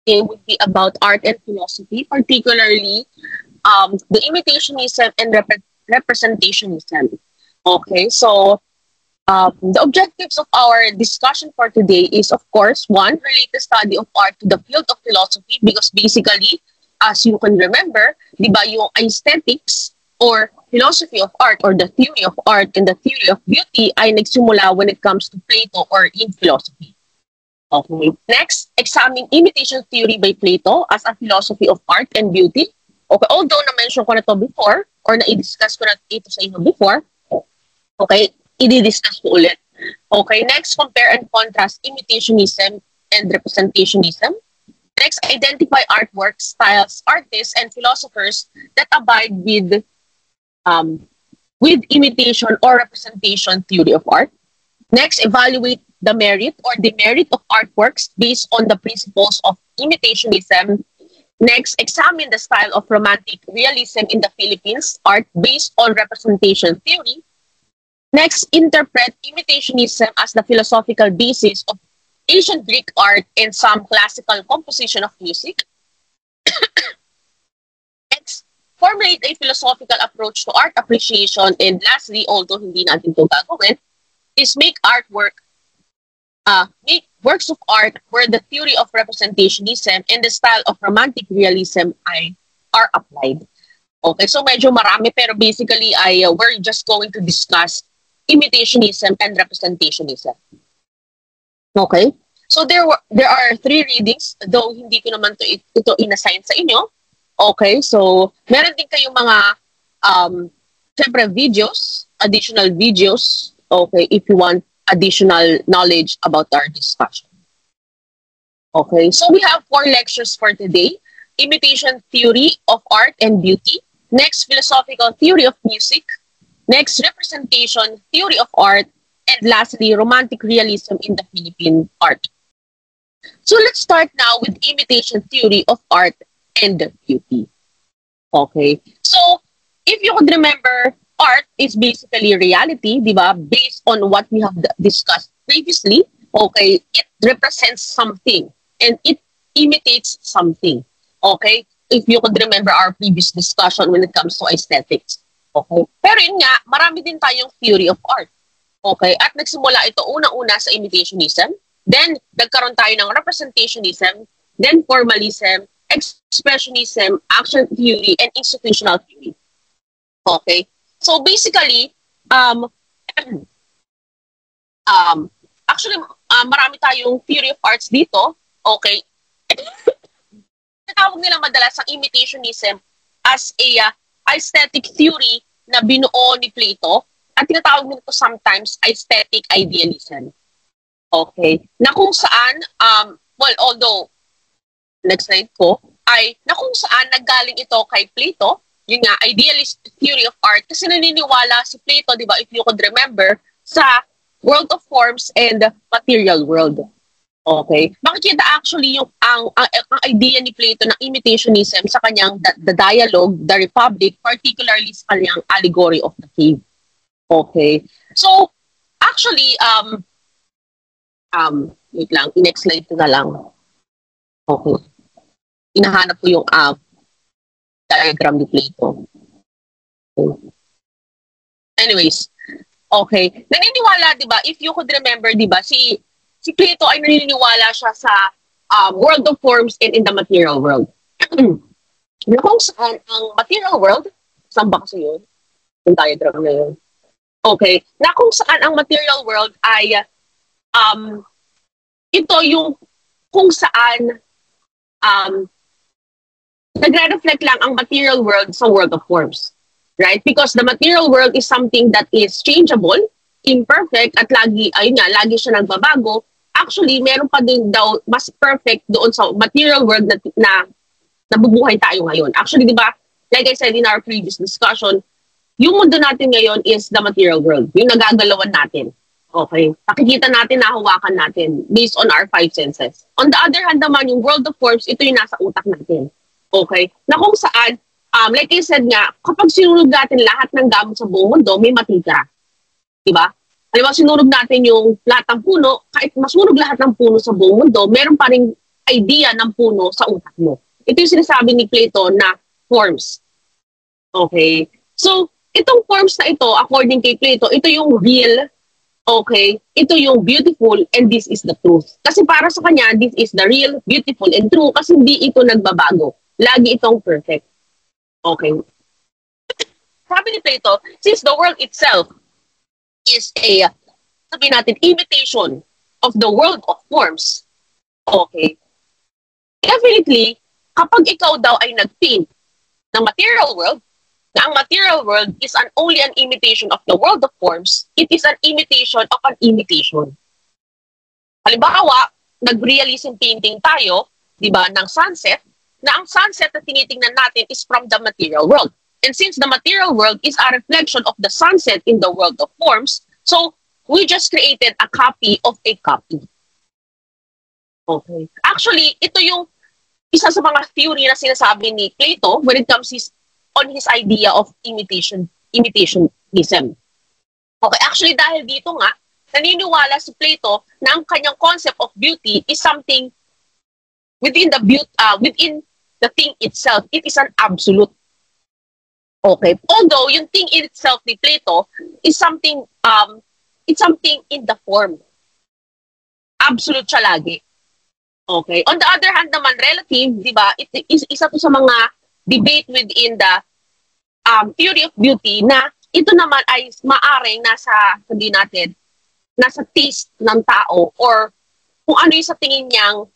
it would be about art and philosophy, particularly the imitationism and representationism. Okay, so the objectives of our discussion for today is, of course, one, relate the study of art to the field of philosophy because basically, as you can remember, di ba, yung aesthetics or philosophy of art or the theory of art and the theory of beauty ay nagsimula when it comes to Plato or in philosophy. Okay. Next, examine imitation theory by Plato as a philosophy of art and beauty. Okay, although na-mention ko na to before or na-i-discuss ko na ito sa inyo before, okay, i-discuss ko ulit. Okay, next, compare and contrast imitationism and representationism. Next, identify artworks, styles, artists, and philosophers that abide with imitation or representation theory of art. Next, evaluate the merit or demerit of artworks based on the principles of imitationism. Next, examine the style of romantic realism in the Philippines art based on representation theory. Next, interpret imitationism as the philosophical basis of ancient Greek art and some classical composition of music. Next, formulate a philosophical approach to art appreciation. And lastly, although hindi natin ito gagawin, is make works of art where the theory of representationism and the style of romantic realism are applied. Okay, so medyo marami pero basically we're just going to discuss imitationism and representationism. Okay, so there are 3 readings, though hindi ko naman ito inassign sa inyo. Okay, so meron din kayong mga syempre videos, additional videos, okay, if you want additional knowledge about our discussion. Okay, so we have 4 lectures for today. Imitation theory of art and beauty. Next, philosophical theory of music. Next, representation theory of art. And lastly, romantic realism in the Philippine art. So let's start now with imitation theory of art and beauty. Okay, so if you could remember, art is basically reality, di ba? Based on what we have discussed previously, okay, it represents something and it imitates something. Okay, if you could remember our previous discussion when it comes to aesthetics. Okay, pero yun nga, marami din tayong theory of art. Okay, at nagsimula ito unang-una sa imitationism, then nagkaroon tayo ng representationism, then formalism, expressionism, action theory, and institutional theory. Okay, so basically, actually, marami tayong theory of arts dito. Okay, tinatawag nila madalas ang imitationism as a aesthetic theory na binuo ni Plato. At tinatawag nito sometimes aesthetic idealism. Okay. Na kung saan, well, although, next slide ko, na kung saan naggaling ito kay Plato, yun nga, idealist theory of art, kasi naniniwala si Plato, di ba, if you could remember, sa world of forms and material world. Okay. Makikita actually yung ang idea ni Plato ng imitationism sa kanyang the dialogue, the Republic, particularly sa kanyang allegory of the cave. Okay. So, actually, wait lang, next slide ko na lang. Okay. Inahanap ko yung diagram ni Plato. Okay. Anyways, okay. Naniniwala, di ba, if you could remember, di ba, si Plato ay naniniwala siya sa world of forms and in the material world. Na kung saan ang material world, saan ba kasi yun? Yung diagram na yun. Okay, na kung saan ang material world ay ito yung kung saan nagre-reflect lang ang material world sa world of forms. Right? Because the material world is something that is changeable, imperfect, at lagi siya nagbabago. Actually, meron pa din daw mas perfect doon sa material world na nabubuhay tayo ngayon. Actually, di ba, like I said in our previous discussion, yung mundo natin ngayon is the material world. Yung nagagalawan natin. Okay? Nakikita natin, nahawakan natin based on our 5 senses. On the other hand naman, yung world of forms, ito yung nasa utak natin. Okay? Na kung saan, like I said nga, kapag sinunog natin lahat ng gamit sa buong mundo, may matitira. Diba? Halimbawa, sinunog natin yung lahat ng puno, kahit masunog lahat ng puno sa buong mundo, meron pa rin idea ng puno sa utak mo. Ito yung sinasabi ni Plato na forms. Okay? So, itong forms na ito, according kay Plato, ito yung real, okay? Ito yung beautiful, and this is the truth. Kasi para sa kanya, this is the real, beautiful, and true kasi hindi ito nagbabago. Lagi itong perfect. Okay? Sabi ni Plato, since the world itself is a, sabihin natin, imitation of the world of forms, okay, definitely, kapag ikaw daw ay nag-paint ng material world, na ang material world is only an imitation of the world of forms, it is an imitation of an imitation. Halimbawa, nag-realism painting tayo, di ba, ng sunset, na ang sunset na tinitingnan natin is from the material world. And since the material world is a reflection of the sunset in the world of forms, so we just created a copy of a copy. Okay. Actually, ito yung isa sa mga theory na sinasabi ni Plato when it comes on his idea of imitationism. Okay, actually dahil dito nga, naniniwala si Plato na ang kanyang concept of beauty is something within the thing itself. It is an absolute. Okay, although yung thing itself ni Plato is something, it's something in the form. Absolute siya lagi. Okay. On the other hand naman, relative, di ba, isa to sa mga debate within the theory of beauty na ito naman ay maaring nasa taste ng tao or kung ano yung sa tingin niyang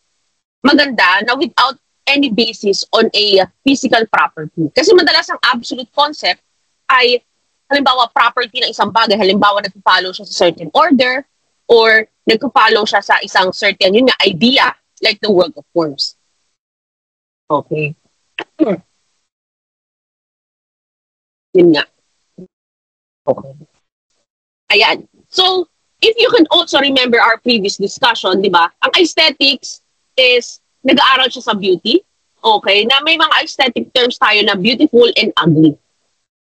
maganda na without any basis on a physical property. Kasi madalas ang absolute concept ay halimbawa property ng isang bagay, halimbawa nagpo-follow siya sa certain order or nagpo-follow siya sa isang certain yun nga idea like the world of forms. Okay. Yun nga. Okay. Ayan. So, if you can also remember our previous discussion, di ba? Ang aesthetics is, nag-aaral siya sa beauty. Okay? Na may mga aesthetic terms tayo na beautiful and ugly.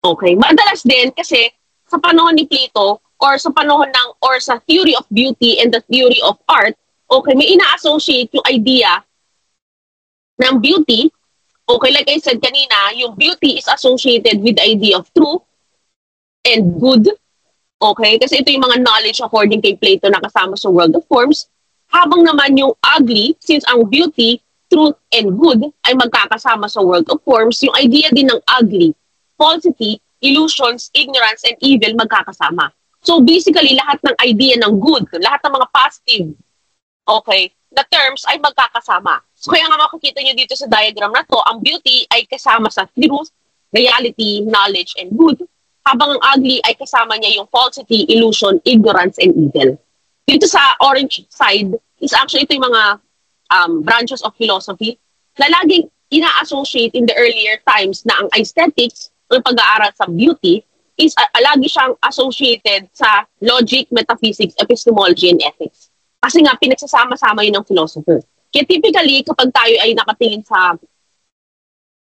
Okay? Madalas din kasi sa panahon ni Plato or sa panahon ng, or sa theory of beauty and the theory of art, okay, may ina-associate yung idea ng beauty. Okay, like I said kanina, yung beauty is associated with the idea of truth and good. Okay, kasi ito yung mga knowledge according kay Plato na kasama sa world of forms. Habang naman yung ugly, since ang beauty, truth, and good ay magkakasama sa world of forms, yung idea din ng ugly, falsity, illusions, ignorance, and evil magkakasama. So basically, lahat ng idea ng good, lahat ng mga positive, okay, the terms ay magkakasama. So kaya nga makikita nyo dito sa diagram na to, ang beauty ay kasama sa truth, reality, knowledge, and good, habang ang ugly ay kasama niya yung falsity, illusion, ignorance, and evil. Dito sa orange side is actually ito yung mga branches of philosophy na laging ina-associate in the earlier times na ang aesthetics, ang pag-aaral sa beauty, is lagi siyang associated sa logic, metaphysics, epistemology, and ethics. Kasi nga, pinagsasama-sama yun ng philosopher. Kaya typically, kapag tayo ay nakatingin sa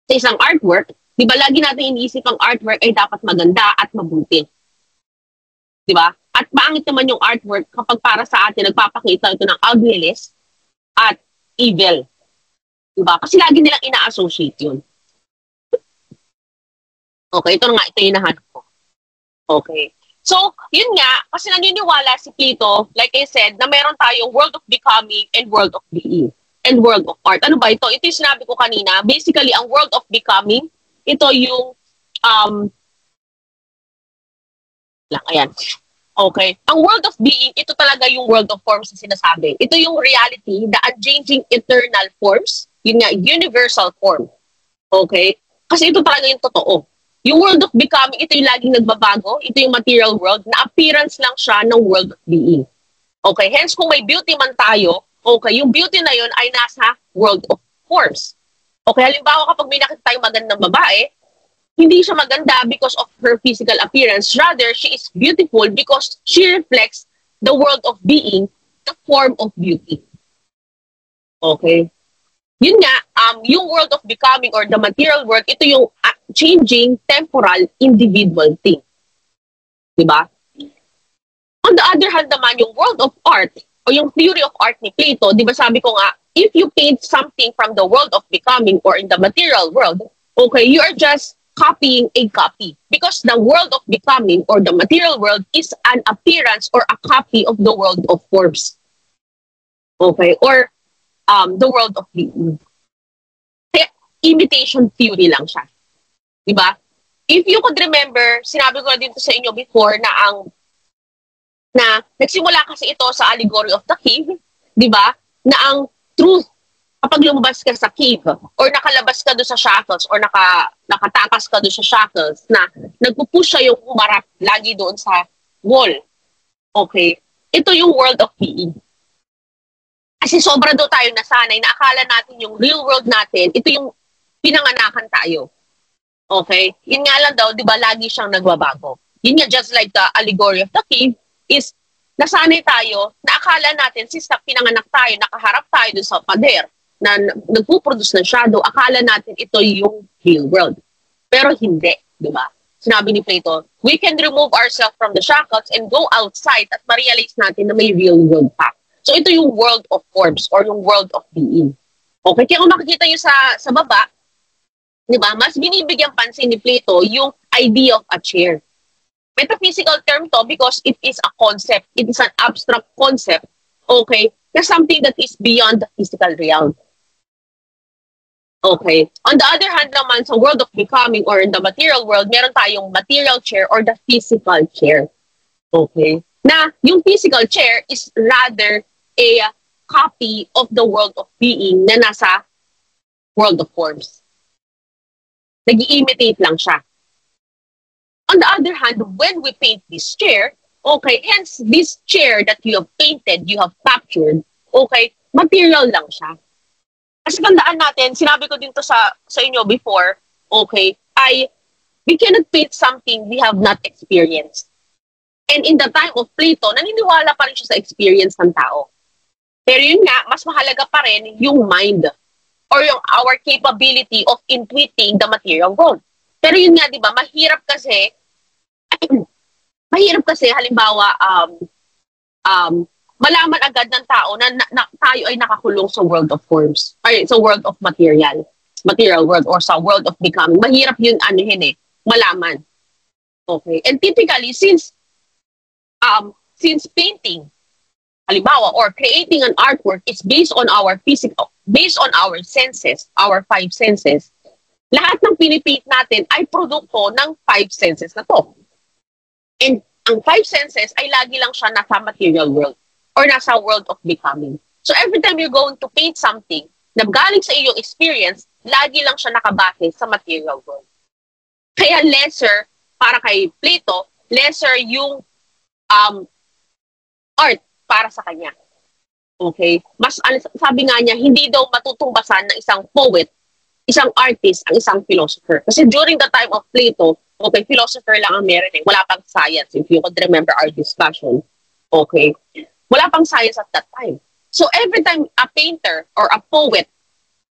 isang artwork, di ba lagi natin iniisip ang artwork ay dapat maganda at mabuti. Di ba? At pangit naman yung artwork kapag para sa atin nagpapakita ito ng ugliness at evil. Di ba? Kasi lagi nilang ina-associate yun. Okay, ito nga, ito yung nahanap ko. Okay. So, yun nga, kasi naniniwala si Plato, like I said, na meron tayong world of becoming and world of being. And world of art. Ano ba ito? Ito yung sinabi ko kanina. Basically, ang world of becoming, ito yung, ayan. Okay. Ang world of being, ito talaga yung world of forms na sinasabi. Ito yung reality, the unchanging eternal forms, yun nga, universal form. Okay? Kasi ito talaga yung totoo. Yung world of becoming, ito yung laging nagbabago. Ito yung material world, na appearance lang siya ng world of being. Okay? Hence, kung may beauty man tayo, okay, yung beauty na yun ay nasa world of forms. Okay, halimbawa kapag may nakita tayong magandang babae, hindi siya maganda because of her physical appearance. Rather, she is beautiful because she reflects the world of being, the form of beauty. Okay? Yun nga, yung world of becoming or the material world, ito yung changing, temporal, individual thing. Diba? On the other hand naman, yung world of art, o yung theory of art ni Plato, di ba sabi ko nga, if you paint something from the world of becoming or in the material world, okay, you are just copying a copy because the world of becoming or the material world is an appearance or a copy of the world of forms. Okay, or the world of being. Kaya imitation theory lang siya. Diba? If you could remember, sinabi ko na dito sa inyo before na nagsimula kasi ito sa allegory of the cave, di ba? Na ang truth, kapag lumabas ka sa cave, or nakalabas ka doon sa shackles, or nakatakas ka doon sa shackles, na nagpupush siya yung humarap lagi doon sa wall. Okay? Ito yung world of being. Kasi sobra daw tayo nasanay na akala natin yung real world natin, ito yung pinanganakan tayo. Okay? Yun nga lang daw, di ba, lagi siyang nagbabago. Yun nga, just like the allegory of the cave, is nasanay tayo na akala natin, since pinanganak tayo, nakaharap tayo dun sa pader, na nagpuproduce ng shadow, akala natin ito yung real world. Pero hindi, di ba? Sinabi ni Plato, we can remove ourselves from the shackles and go outside at ma-realize natin na may real world pa. So ito yung world of forms or yung world of being. Okay, kaya kung makikita nyo sa baba, di ba, mas binibigyan pansin ni Plato yung idea of a chair. Metaphysical term to because it is a concept. It is an abstract concept, okay, na something that is beyond the physical realm. Okay. On the other hand naman, sa world of becoming or in the material world, meron tayong material chair or the physical chair. Okay. Na yung physical chair is rather a copy of the world of being na nasa world of forms. Nag-i-imitate lang siya. On the other hand, when we paint this chair, okay, hence this chair that you have painted, you have captured, okay, material lang siya. Kasi tandaan natin, sinabi ko din to sa inyo before, okay, we cannot paint something we have not experienced. And in the time of Plato, naniniwala pa rin siya sa experience ng tao. Pero yun nga, mas mahalaga pa rin yung mind or yung our capability of intuiting the material world. Pero yun nga, di ba, mahirap kasi, halimbawa, malaman agad ng tao na tayo ay nakakulong sa world of forms, or sa world of material world, or sa world of becoming. Mahirap yun, malaman. Okay. And typically, since painting, halimbawa, or creating an artwork is based on our senses, our five senses, lahat ng pinipaint natin ay produkto ng five senses na to. And ang five senses ay lagi lang siya nasa material world or nasa world of becoming. So every time you're going to paint something na galing sa iyong experience, lagi lang siya nakabase sa material world. Kaya lesser, para kay Plato, lesser yung art para sa kanya. Okay? Mas, sabi nga niya, hindi daw matutungbasan ng isang poet, isang artist, ang isang philosopher. Kasi during the time of Plato, okay, philosopher lang ang meron eh. Wala pang science, if you could remember our discussion. Okay? Wala pang science at that time. So every time a painter or a poet,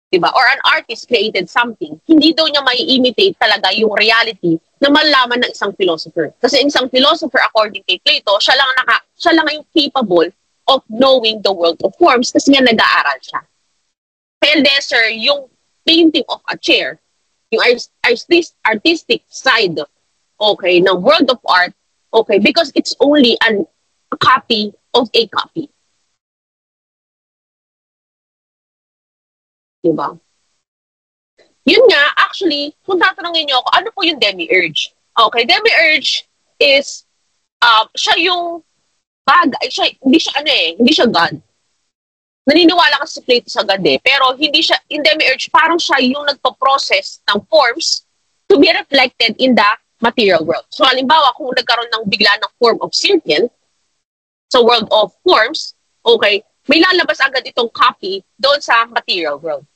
diba, or an artist created something, hindi daw niya mai-imitate talaga yung reality na malalaman ng isang philosopher. Kasi isang philosopher, according kay Plato, siya lang yung capable of knowing the world of forms kasi nga nag-aaral siya. Kaya lesser yung painting of a chair, yung artistic side, okay, ng world of art, okay, because it's only a copy of a copy. Diba? Yun nga, actually, kung tatanungin niyo ako, ano po yung demiurge? Okay, demiurge is, siya yung bagay, hindi siya God. Naniniwala kasi si Plato sa God eh. Pero hindi siya, in demiurge, parang siya yung nagpo-process ng forms to be reflected in the material world. So halimbawa, kung nagkaroon ng bigla ng form of circle, sa world of forms, okay, may lalabas agad itong copy doon sa material world.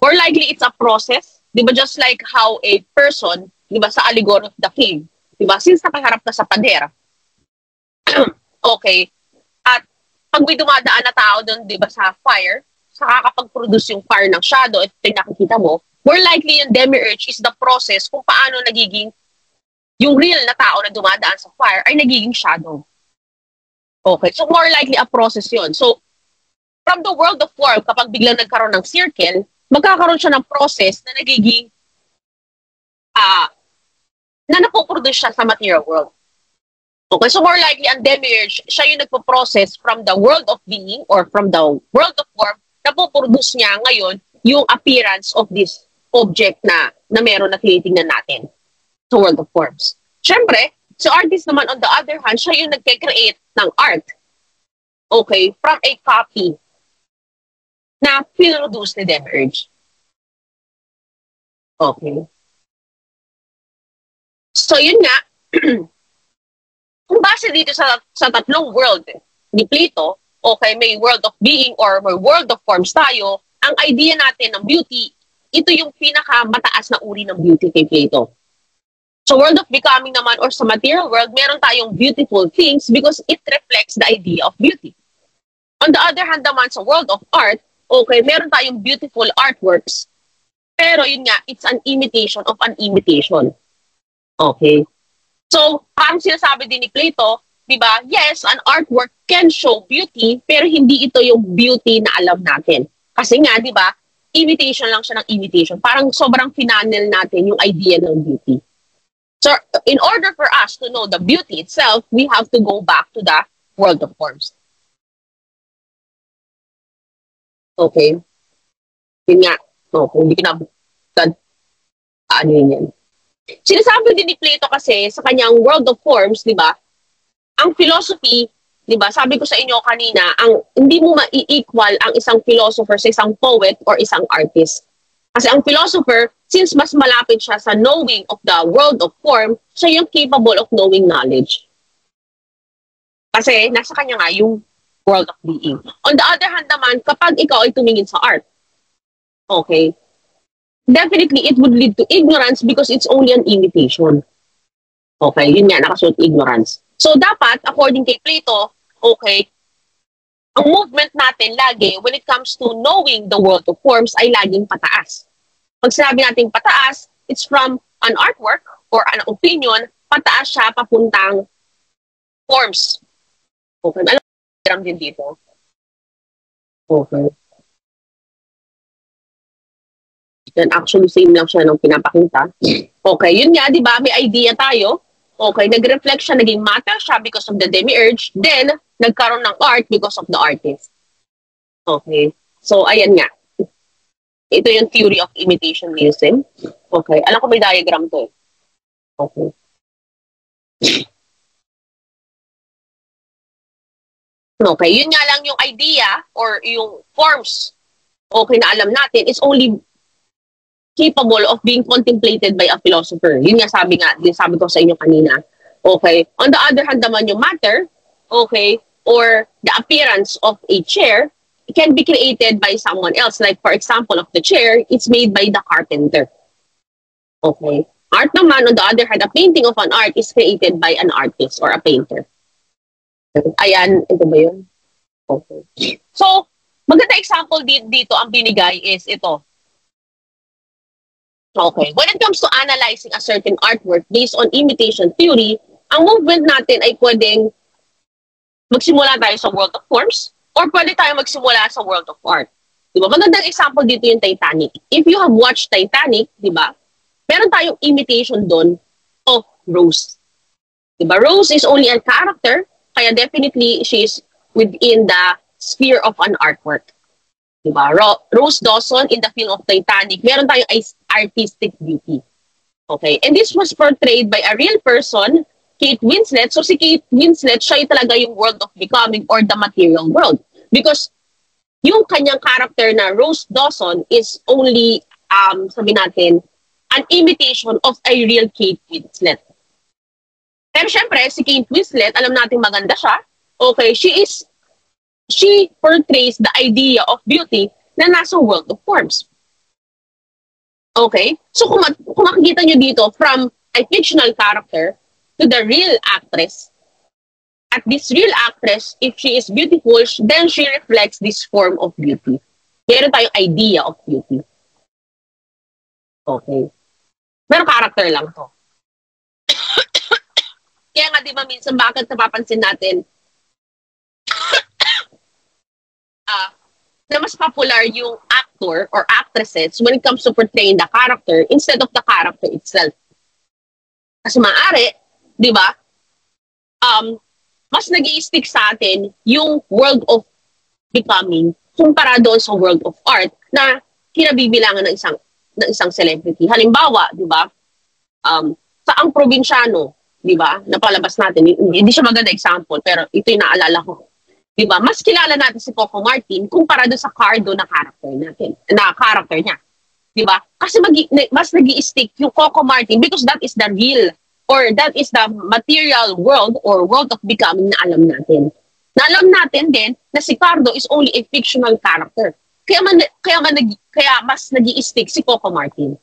More likely, it's a process. Di ba, just like how a person, di ba, sa allegory of the cave, di ba, since nakaharap na sa pader, okay, at pag may dumadaan na tao doon, di ba, sa fire, saka kapag produce yung fire ng shadow, ito yung nakikita mo, more likely yung demiurge is the process kung paano nagiging, yung real na tao na dumadaan sa fire ay nagiging shadow. Okay, so more likely a process yun. So, from the world of form, kapag biglang nagkaroon ng circle, magkakaroon siya ng process na nagiging na napoproduce siya sa material world. Okay, so more likely, ang demiurge, siya yung nagpo-process from the world of being or from the world of form, napoproduce niya ngayon yung appearance of this object na meron na tinitingnan natin sa world of forms. Siyempre, si artist naman on the other hand, siya yung nagke-create ng art. Okay, from a copy na pinroduce ni demiurge. Okay. So, yun nga, kung base dito sa tatlong world ni Plato, okay, may world of being or may world of forms tayo, ang idea natin ng beauty, ito yung pinakamataas na uri ng beauty kay Plato. So, world of becoming naman or sa material world, meron tayong beautiful things because it reflects the idea of beauty. On the other hand naman, sa world of art, okay, meron tayong beautiful artworks, pero yun nga, it's an imitation of an imitation. Okay. So, parang sinasabi din ni Plato, di ba, yes, an artwork can show beauty, pero hindi ito yung beauty na alam natin. Kasi nga, di ba, imitation lang siya ng imitation. Parang sobrang finanel natin yung idea ng beauty. So, in order for us to know the beauty itself, we have to go back to the world of forms. Okay. Yun nga. Okay, hindi ko na ano yun yan. Sinasabi din ni Plato kasi sa kanyang world of forms, di ba? Ang philosophy, di ba? Sabi ko sa inyo kanina, hindi mo ma-equal ang isang philosopher sa isang poet or isang artist. Kasi ang philosopher, since mas malapit siya sa knowing of the world of form, siya yung capable of knowing knowledge. Kasi nasa kanya nga yung world of being. On the other hand naman, kapag ikaw ay tumingin sa art, okay, definitely it would lead to ignorance because it's only an imitation. Okay, yun nga, nakasuot ignorance. So, dapat, according kay Plato, okay, ang movement natin lagi, when it comes to knowing the world of forms, ay laging pataas. Pag sinabi natin pataas, it's from an artwork or an opinion, pataas siya papuntang forms. Okay, alam din dito. Okay. Then actually, same lang siya nung pinapakita. Okay, yun nga, di ba? May idea tayo. Okay, nag-reflect siya, naging matter siya because of the demiurge. Then, nagkaroon ng art because of the artist. Okay, so ayan nga. Ito yung theory of imitationism. Okay, alam ko may diagram to eh. Okay. Okay, yun nga lang yung idea or yung forms, okay, na alam natin is only capable of being contemplated by a philosopher. Yun nga sabi ko sa inyo kanina. Okay. On the other hand naman yung matter, okay, or the appearance of a chair can be created by someone else. Like for example of the chair, it's made by the carpenter. Okay. Art naman, on the other hand, a painting of an art is created by an artist or a painter. Ayan, ito ba yun? Okay. So, maganda example dito ang binigay is ito. Okay. When it comes to analyzing a certain artwork based on imitation theory, ang movement natin ay pwedeng magsimula tayo sa world of forms or pwede tayo magsimula sa world of art. Diba? Magandang example dito yung Titanic. If you have watched Titanic, diba, meron tayong imitation doon of Rose. Diba? Rose is only a character, kaya definitely she is within the sphere of an artwork. Diba? Rose Dawson in the film of Titanic, meron tayong artistic beauty. Okay? And this was portrayed by a real person, Kate Winslet. So si Kate Winslet, siya talaga yung world of becoming or the material world. Because yung kanyang character na Rose Dawson is only, sabi natin, an imitation of a real Kate Winslet. Pero syempre, si Kate Winslet, alam natin maganda siya. Okay, she portrays the idea of beauty na nasa world of forms. Okay? So kung makikita nyo dito from a fictional character to the real actress, at this real actress, if she is beautiful, then she reflects this form of beauty. Meron tayong idea of beauty. Okay? Pero character lang to. Kaya nga, di ba, minsan bakit napapansin natin na mas popular yung actor or actresses when it comes to portraying the character instead of the character itself. Kasi maaari, di ba, mas nag-i-stick sa atin yung world of becoming kumpara doon sa world of art na kinabibilangan ng isang celebrity. Halimbawa, di ba, sa ang probinsyano, di ba, napalabas natin, hindi siya maganda example, pero ito yung naalala ko. Di ba, mas kilala natin si Coco Martin kumpara doon sa Cardo na character niya. Di ba? Kasi mas nag-i-stick yung Coco Martin because that is the real or that is the material world or world of becoming na alam natin. Na alam natin din na si Cardo is only a fictional character. Kaya mas nag-i-stick si Coco Martin.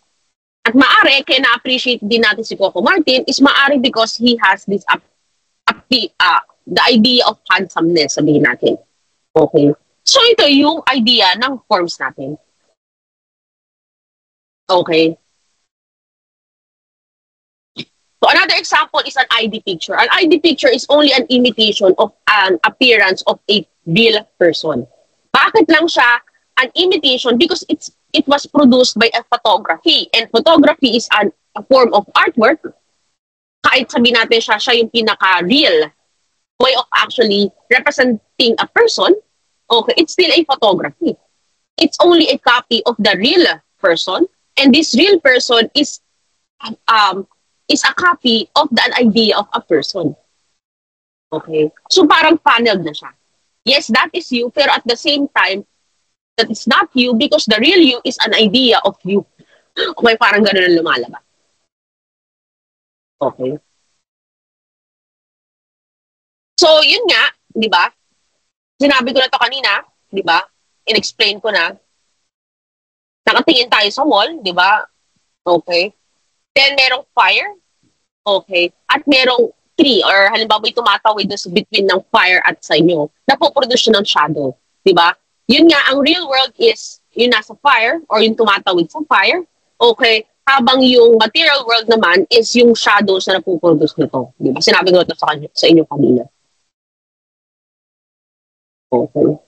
At maari, kaya na-appreciate din natin si Coco Martin is maari because he has this the idea of handsomeness, sabihin natin. Okay. So ito yung idea ng forms natin. Okay. So another example is an ID picture. An ID picture is only an imitation of an appearance of a real person. Bakit lang siya an imitation? Because it was produced by a photography. And photography is a form of artwork. Kahit sabihin natin siya yung pinaka-real way of actually representing a person, okay, it's still a photography. It's only a copy of the real person. And this real person is a copy of an idea of a person. Okay? So parang funneled na siya. Yes, that is you, pero at the same time, that is not you because the real you is an idea of you. Okay, parang gano'n ang lumalabas. Okay. So, yun nga, di ba? Sinabi ko na to kanina, di ba? In-explain ko na. Nakatingin tayo sa wall, di ba? Okay. Then, merong fire. Okay. At merong tree or halimbawa may tumatawid between ng fire at sa inyo. Napoproduce ng shadow. Di ba? Yun nga, ang real world is yung nasa fire or yung tumatawid sa fire. Okay. Habang yung material world naman is yung shadows na napoproduce nito. Di ba? Sinabi ko ito sa inyo kanina. Okay.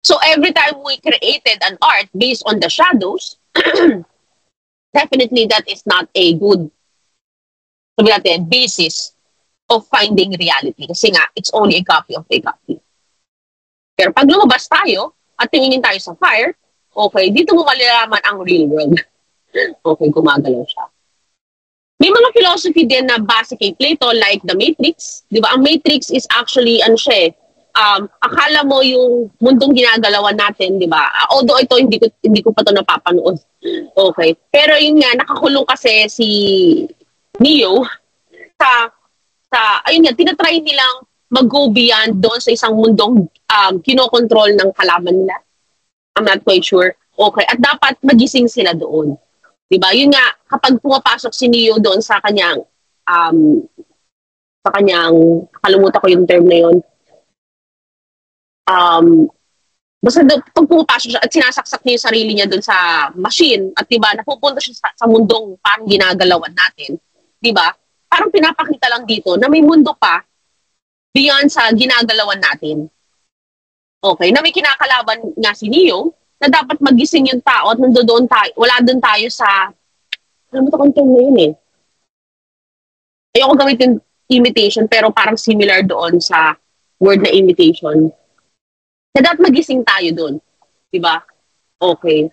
So every time we created an art based on the shadows, definitely that is not a good, sabi natin, basis of finding reality. Kasi nga, it's only a copy of a copy. Pero pag lumabas tayo at tingin tayo sa fire, okay, dito mo malalaman ang real world. Okay, gumagalaw siya. May mga philosophy din na base kay Plato like the Matrix. Di ba? Ang Matrix is actually, akala mo yung mundong ginagalawan natin, di ba? Although ito, hindi ko pa ito napapanood. Okay. Pero yun nga, nakakulong kasi si Neo ayun nga, tinatry nilang mag-go beyond doon sa isang mundong kinokontrol ng kalaban nila. I'm not quite sure. Okay. At dapat magising sila doon. Diba? Yun nga, kapag pumapasok si Neo doon sa kanyang, kalimutan ko yung term na yun, basta pag pumapasok siya at sinasaksak niya yung sarili niya doon sa machine, at diba, napupunta siya sa mundong parang ginagalawan natin, diba? Parang pinapakita lang dito na may mundo pa beyond sa ginagalawan natin. Okay, na may kinakalaban nga si Neo, na dapat magising yung tao at nandoon tayo, wala doon tayo sa, alam mo ito kung term na yun eh. Ayoko gamitin imitation, pero parang similar doon sa word na imitation. Na dapat magising tayo doon. Diba? Okay.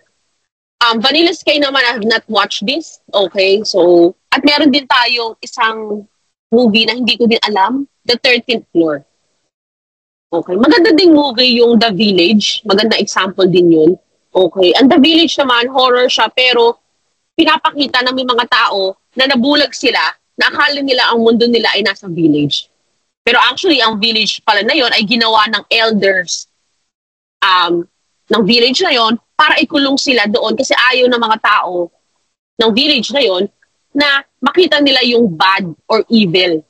Vanilla Sky naman, I have not watched this. Okay, so, at meron din tayo isang movie na hindi ko din alam, The 13th Floor. Okay. Maganda ding movie yung The Village. Maganda example din yun. Okay. And The Village naman, horror siya, pero pinapakita na may mga tao na nabulag sila, na akala nila ang mundo nila ay nasa village. Pero actually, ang village pala na yon ay ginawa ng elders ng village na yon para ikulong sila doon kasi ayaw ng mga tao ng village na yon na makita nila yung bad or evil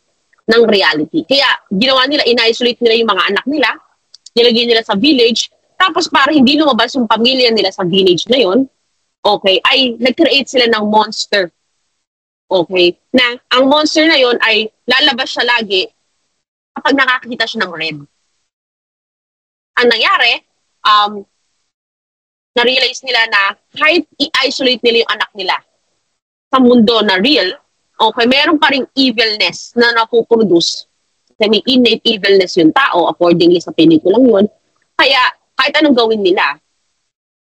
ng reality. Kaya ginawa nila, in-isolate nila yung mga anak nila, nilagay nila sa village, tapos para hindi lumabas yung pamilya nila sa village na yon, okay, ay nag-create sila ng monster. Okay, na ang monster na yon ay lalabas siya lagi kapag nakakita siya ng red. Ang nangyari, um, na-realize nila na kahit i-isolate nila yung anak nila sa mundo na real, okay, meron pa ring evilness na napuproduce. Kasi may innate evilness yung tao, accordingly sa pelikulang yun. Kaya, kahit anong gawin nila,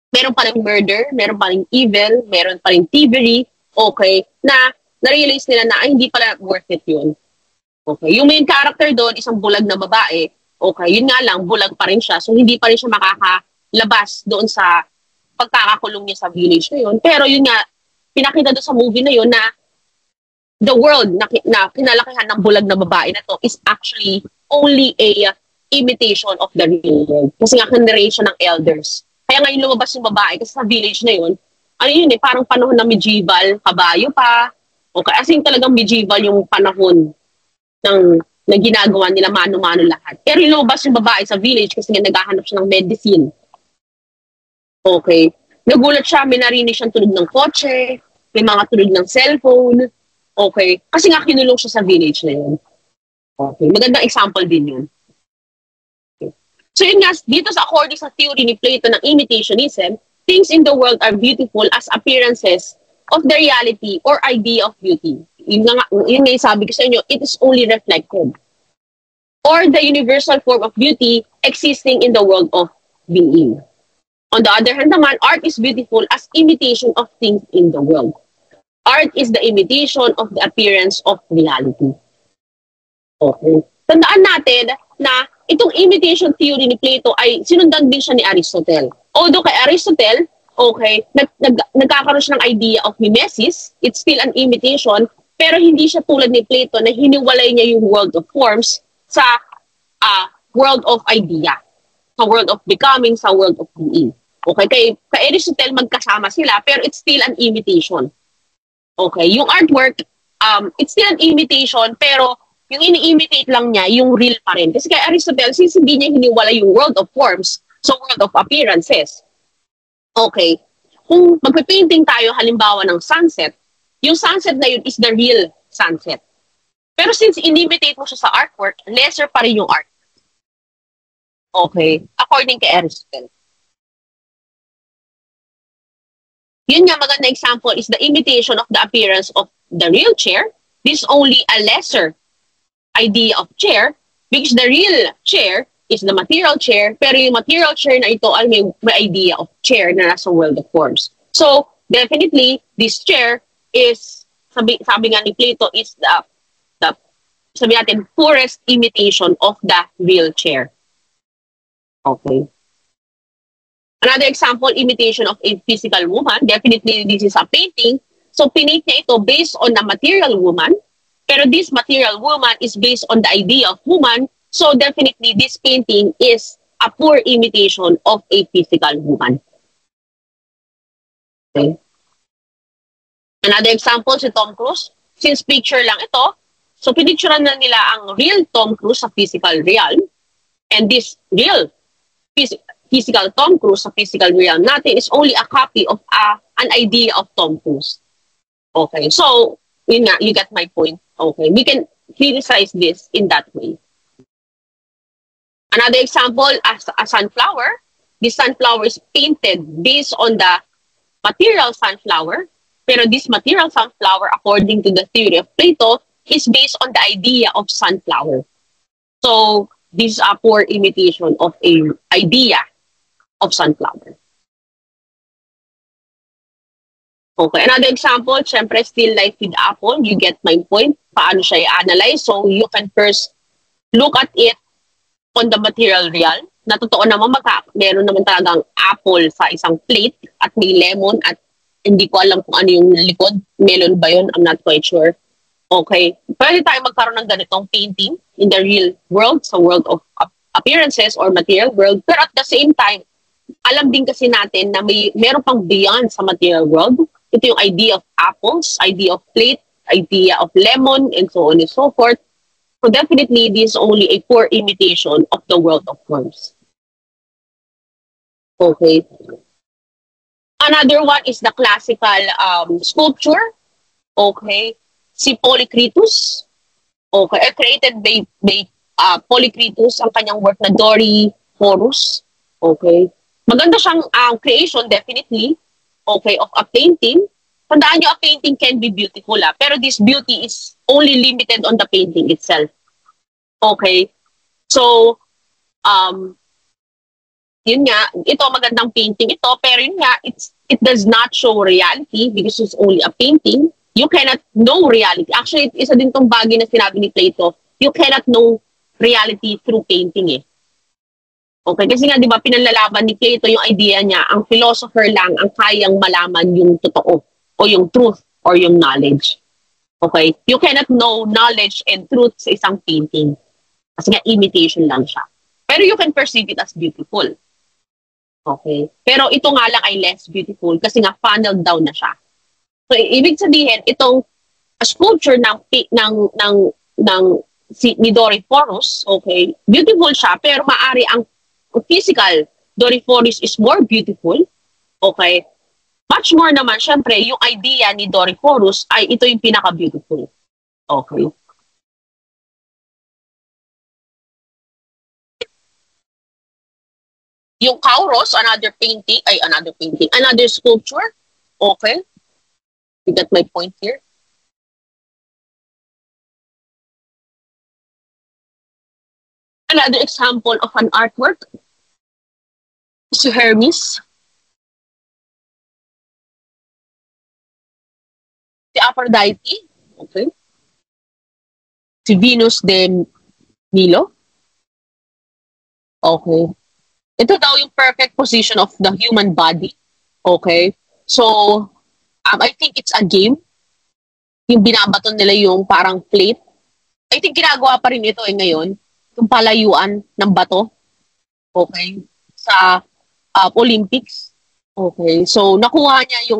meron pa ring murder, meron pa ring evil, meron pa ring thievery, okay, na na-realize nila na, ay, hindi pala worth it yun. Okay, yung main character doon, isang bulag na babae, okay, yun nga lang, bulag pa rin siya, so hindi pa rin siya makakalabas doon sa pagkakakulong niya sa village na yun. Pero yun nga, pinakita doon sa movie na yun na the world na kinalakihan ng bulag na babae na to is actually only a imitation of the real world. Kasi nga, generation ng elders. Kaya ngayon lumabas yung babae kasi sa village na yun, ano yun eh, parang panahon na medieval, kabayo pa, okay, as in talagang medieval yung panahon na ginagawa nila mano-mano lahat. Pero lumabas yung babae sa village kasi nga naghahanap siya ng medicine. Okay. Nagulat siya, may narinig siyang tunog ng kotse, may mga tunog ng cellphone. Okay. Kasi nga kinulong siya sa village na yun. Okay. Magandang example din yun. Okay. So yun nga, dito sa according sa theory ni Plato ng imitationism, things in the world are beautiful as appearances of the reality or idea of beauty. Yun nga sabi ko sa inyo, it is only reflected. Or the universal form of beauty existing in the world of being. On the other hand naman, art is beautiful as imitation of things in the world. Art is the imitation of the appearance of reality. Okay. Tandaan natin na itong imitation theory ni Plato ay sinundan din siya ni Aristotle. Although kay Aristotle, okay, nagkakaroon siya ng idea of mimesis, it's still an imitation, pero hindi siya tulad ni Plato na hiniwalay niya yung world of forms sa world of idea, sa world of becoming, sa world of being. Okay, kay Aristotle magkasama sila, pero it's still an imitation. Okay, yung artwork, it's still an imitation, pero yung ini-imitate lang niya, yung real pa rin. Kasi kay Aristotle, since hindi niya hiniwala yung world of forms sa world of appearances, okay, kung magpe-painting tayo halimbawa ng sunset, yung sunset na yun is the real sunset. Pero since in-imitate mo siya sa artwork, lesser pa rin yung art. Okay, according kay Aristotle. Yun nga, maganda example is the imitation of the appearance of the real chair. This is only a lesser idea of chair because the real chair is the material chair, pero yung material chair na ito ay may idea of chair na nasa world of forms. So, definitely, this chair is, sabi nga ni Plato, is the sabi natin, poorest imitation of the real chair. Okay. Another example, imitation of a physical woman. Definitely, this is a painting. So, pinate niya ito based on a material woman. Pero this material woman is based on the idea of woman. So, definitely, this painting is a poor imitation of a physical woman. Okay. Another example, si Tom Cruise. Since picture lang ito, so pinicturean na nila ang real Tom Cruise sa physical realm. And this real physical Tom Cruise sa physical realm natin is only a copy of an idea of Tom Cruise. Okay, so, yun nga, you get my point. Okay, we can criticize this in that way. Another example, a sunflower. This sunflower is painted based on the material sunflower. Pero this material sunflower, according to the theory of Plato, is based on the idea of sunflower. So, this is a poor imitation of an idea of sunflower. Okay, another example, syempre, still life with apple. You get my point. Paano siya i-analyze? So, you can first look at it on the material realm. Na totoo naman, meron naman talagang apple sa isang plate at may lemon at hindi ko alam kung ano yung likod. Melon ba yun? I'm not quite sure. Okay. Pwede tayo magkaroon ng ganitong painting in the real world, sa world of appearances or material world. Pero at the same time, alam din kasi natin na meron pang beyond sa material world. Ito yung idea of apples, idea of plate, idea of lemon, and so on and so forth. So definitely, this is only a poor imitation of the world of forms. Okay. Another one is the classical sculpture. Okay. Si Polycritus. Okay. Created by Polycritus, ang kanyang work na Dori Horus. Okay. Maganda siyang creation, definitely, okay, of a painting. Tandaan nyo, a painting can be beautiful, pero this beauty is only limited on the painting itself. Okay? So, yun nga, ito magandang painting ito, pero yun nga, it does not show reality because it's only a painting. You cannot know reality. Actually, isa din tong bagay na sinabi ni Plato, you cannot know reality through painting eh. Okay, kasi nga, di ba, pinanlalaban ni Plato yung idea niya, ang philosopher lang ang kayang malaman yung totoo o yung truth or yung knowledge. Okay? You cannot know knowledge and truth sa isang painting. Kasi nga, imitation lang siya. Pero you can perceive it as beautiful. Okay? Pero ito nga lang ay less beautiful kasi nga, funneled down na siya. So, ibig sabihin, itong sculpture ni Doryphorus, okay, beautiful siya, pero maari ang physical Doryphorus is more beautiful, okay? Much more naman, syempre, yung idea ni Doryphorus ay ito yung pinaka-beautiful. Okay? Yung Kauros, another sculpture. Okay? You got my point here? Another example of an artwork. Si Hermes. Si Aphrodite. Okay. Si Venus de Milo. Okay. Ito daw yung perfect position of the human body. Okay. So, I think it's a game. Yung binabaton nila yung parang plate. I think ginagawa pa rin ito ngayon. Yung palayuan ng bato. Okay. Sa Olympics. Okay. So, nakuha niya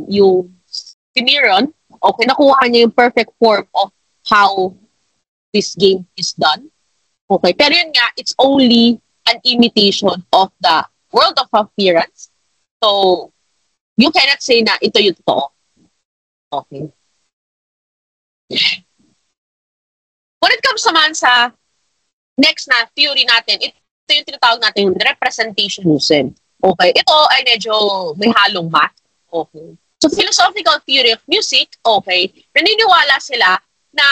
yung si Miron. Okay. Nakuha niya yung perfect form of how this game is done. Okay. Pero yun nga, it's only an imitation of the world of appearance. So, you cannot say na ito yung totoo. Okay. When it comes naman sa next na theory natin, ito yung tinatawag natin yung representationism. Okay. Ito ay medyo may halong math. Okay. So, philosophical theory of music, okay, naniniwala sila na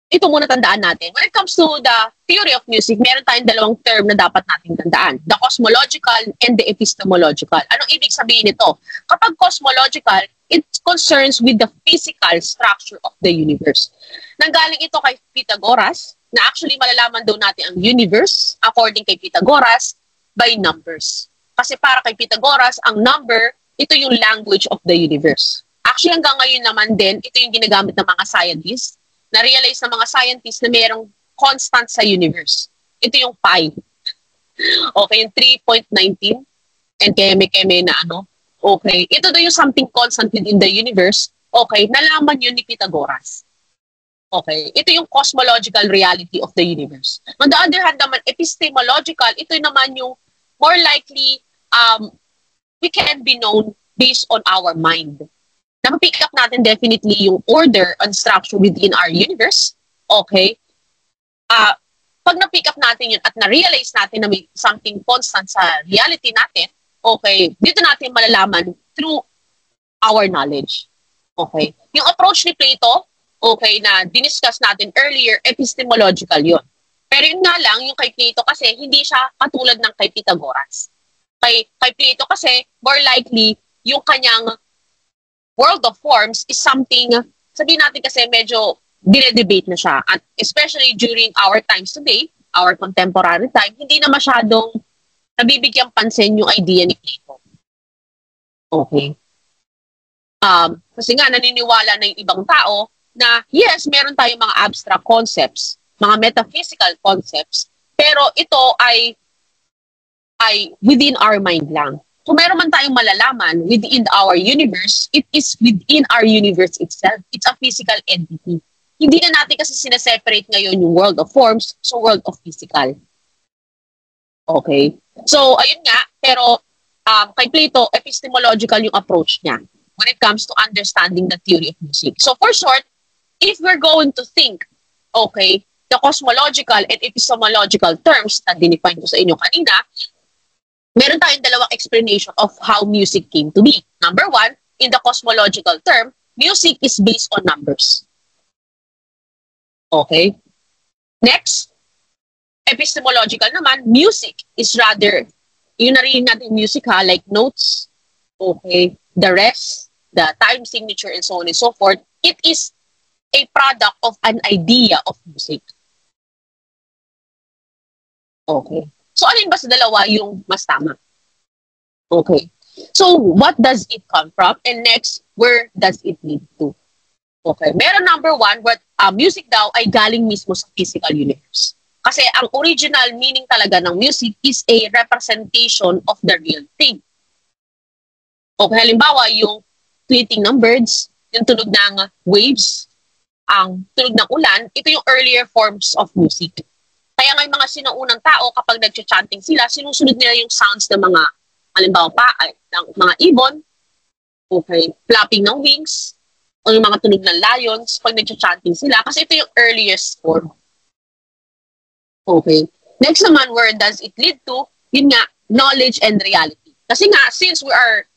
ito muna tandaan natin. When it comes to the theory of music, meron tayong dalawang term na dapat natin tandaan. The cosmological and the epistemological. Anong ibig sabihin nito? Kapag cosmological, it concerns with the physical structure of the universe. Nanggaling ito kay Pythagoras, na actually malalaman daw natin ang universe, according kay Pythagoras, by numbers. Kasi para kay Pythagoras, ang number, ito yung language of the universe. Actually, hanggang ngayon naman din, ito yung ginagamit ng mga scientists, na-realize ng mga scientists na mayroong constant sa universe. Ito yung pi. Okay, yung 3.19 and keme-keme na ano. Okay, ito daw yung something constant within the universe. Okay, nalaman yun ni Pythagoras. Okay, ito yung cosmological reality of the universe. On the other hand naman, epistemological, ito naman yung more likely we can be known based on our mind. Na-pick up natin definitely yung order and structure within our universe. Okay? Pag na-pick up natin yun at na-realize natin na may something constant sa reality natin, okay, dito natin malalaman through our knowledge. Okay? Yung approach ni Plato, okay, na diniscuss natin earlier, epistemological yun. Pero yun nga lang, yung kay Plato kasi, hindi siya katulad ng kay Pythagoras. Kay Plato kasi, more likely, yung kanyang world of forms is something, sabihin natin kasi medyo dire-debate na siya. At especially during our times today, our contemporary time, hindi na masyadong nabibigyang pansin yung idea ni Plato. Okay. Kasi nga, naniniwala na yung ibang tao na yes, meron tayong mga abstract concepts, mga metaphysical concepts, pero ito ay within our mind lang. Kung meron man tayong malalaman within our universe, it is within our universe itself. It's a physical entity. Hindi na natin kasi sineseparate ngayon yung world of forms sa world of physical. Okay? So, ayun nga, pero kay Plato, epistemological yung approach niya when it comes to understanding the theory of music. So, for short, if we're going to think, okay, the cosmological and epistemological terms na dinefine ko sa inyo kanina, meron tayong dalawang explanation of how music came to be. Number one, in the cosmological term, music is based on numbers. Okay? Next, epistemological naman, music is rather, yung narinig natin music ha, like notes, okay, the rest, the time signature, and so on and so forth, it is a product of an idea of music. Okay. So, alin ba sa dalawa yung mas tama? Okay. So, what does it come from? And next, where does it lead to? Okay. Meron number one, what music daw ay galing mismo sa physical universe. Kasi ang original meaning talaga ng music is a representation of the real thing. Okay, halimbawa, yung tweeting ng birds, yung tunog ng waves, ang tunog ng ulan, ito yung earlier forms of music. Kaya nga yung mga sinaunang tao, kapag nag-chanting sila, sinusunod nila yung sounds ng mga, halimbawa pa, ng mga ibon, okay, flapping ng wings, o yung mga tunog ng lions, pag nag-chanting sila, kasi ito yung earliest form. Okay. Next naman, where does it lead to? Yun nga, knowledge and reality. Kasi nga, since we are,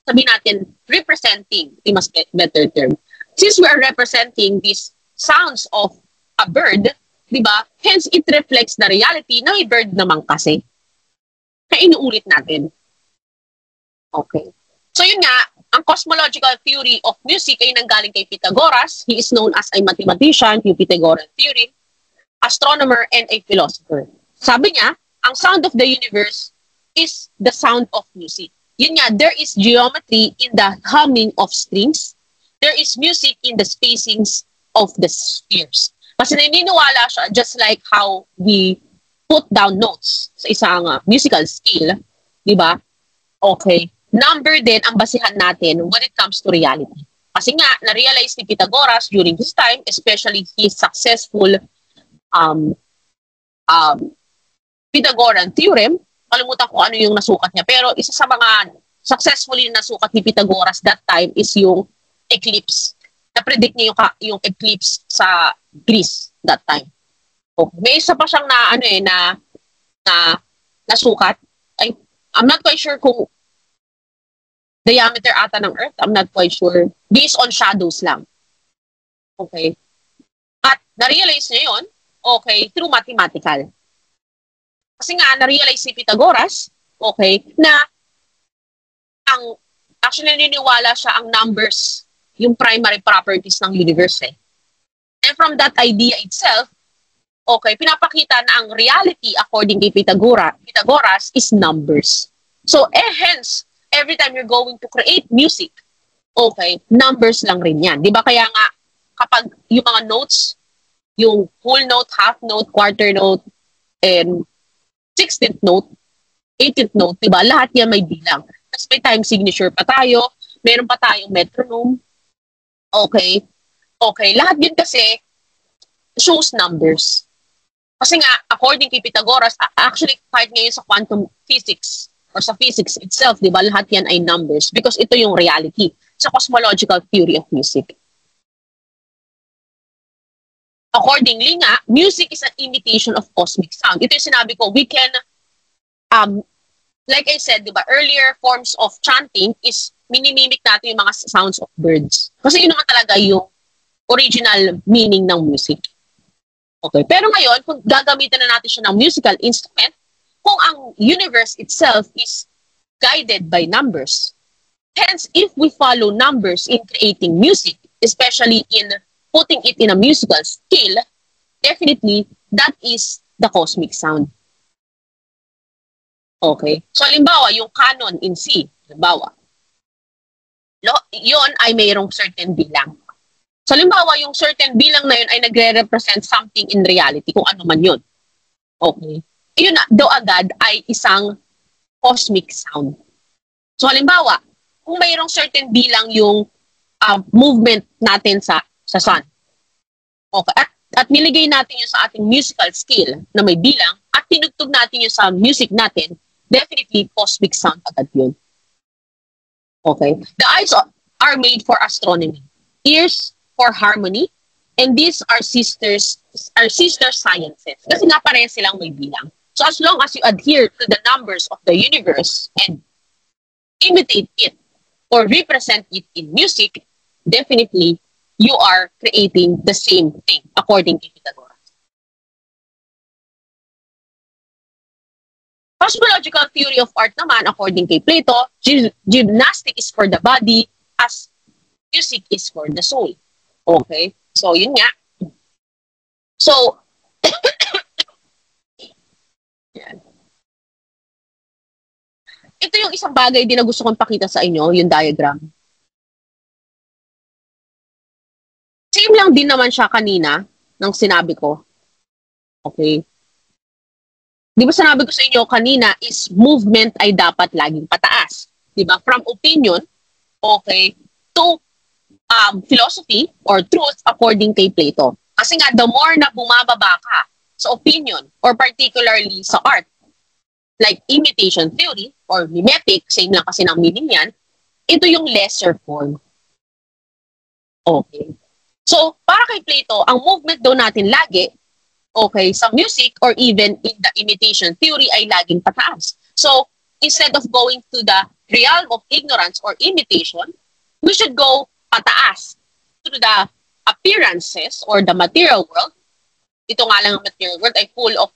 sabihin natin, representing, it must be a better term, since we are representing these sounds of a bird, di ba? Hence, it reflects the reality na may bird naman kasi. Kaya inuulit natin. Okay. So yun nga, ang cosmological theory of music ay nanggaling kay Pythagoras. He is known as a mathematician, yung Pythagorean theory, astronomer, and a philosopher. Sabi niya, ang sound of the universe is the sound of music. Yun nga, there is geometry in the humming of strings. There is music in the spacings of the spheres. Kasi naniniwala siya, just like how we put down notes sa isang musical scale, di ba? Okay. Number din ang basihan natin when it comes to reality. Kasi nga, na-realize ni Pythagoras during his time, especially his successful Pythagorean theorem, kalimutan ko ano yung nasukat niya, pero isa sa mga successfully nasukat ni Pythagoras that time is yung eclipse. Na-predict niya yung eclipse sa Greece that time. Okay. May isa pa siyang nasukat. I'm not quite sure kung diameter ata ng Earth. I'm not quite sure. Based on shadows lang. Okay. At na-realize niya yun, okay, through mathematical. Kasi nga, na-realize si Pythagoras, okay, na actually naniniwala siya ang numbers, yung primary properties ng universe eh. And from that idea itself, okay, pinapakita na ang reality according to Pythagoras is numbers. So, hence, every time you're going to create music, okay, numbers lang rin yan. Di ba? Kaya nga, kapag yung mga notes, yung whole note, half note, quarter note, and 16th note, 18th note, di ba? Lahat yan may bilang. Tapos may time signature pa tayo, meron pa tayong metronome, okay, okay, lahat yun kasi shows numbers. Kasi nga, according to Pythagoras, actually, kahit ngayon sa quantum physics or sa physics itself, di ba, lahat yan ay numbers because ito yung reality sa cosmological theory of music. Accordingly nga, music is an imitation of cosmic sound. Ito yung sinabi ko, we can, like I said, di ba, earlier forms of chanting is minimimic natin yung mga sounds of birds. Kasi yun naman talaga yung original meaning ng music. Okay. Pero ngayon, kung gagamitin na natin siya ng musical instrument, kung ang universe itself is guided by numbers. Hence, if we follow numbers in creating music, especially in putting it in a musical scale, definitely, that is the cosmic sound. Okay. So, halimbawa, yung canon in C, halimbawa, yun ay mayroong certain bilang. So, halimbawa, yung certain bilang na yun ay nagre-represent something in reality, kung ano man yun. Okay. Yun daw agad ay isang cosmic sound. So, halimbawa, kung mayroong certain bilang yung movement natin sa sun. Okay. At niligay natin yun sa ating musical scale na may bilang at tinugtog natin yun sa music natin, definitely cosmic sound agad yun. Okay. The eyes are made for astronomy. Ears for harmony, and these are sister sciences. Kasi nga pareha silang may bilang. So as long as you adhere to the numbers of the universe and imitate it or represent it in music, definitely you are creating the same thing according to Pythagoras. Cosmological theory of art naman, according kay Plato, gymnastic is for the body as music is for the soul. Okay? So, yun nga. So, yan. Ito yung isang bagay din na gusto kong pakita sa inyo, yung diagram. Same lang din naman siya kanina ng sinabi ko. Okay? Di ba sinabi ko sa inyo kanina is movement ay dapat laging pataas. Di ba? From opinion, okay, to philosophy or truth according kay Plato. Kasi nga, the more na bumababa ka sa opinion or particularly sa art, like imitation theory or mimetic, same lang kasi ng meaning yan, ito yung lesser form. Okay. So, para kay Plato, ang movement daw natin lagi, okay, sa music or even in the imitation theory ay laging pataas. So, instead of going to the realm of ignorance or imitation, we should go pataas to the appearances or the material world. Ito nga lang ang material world ay full of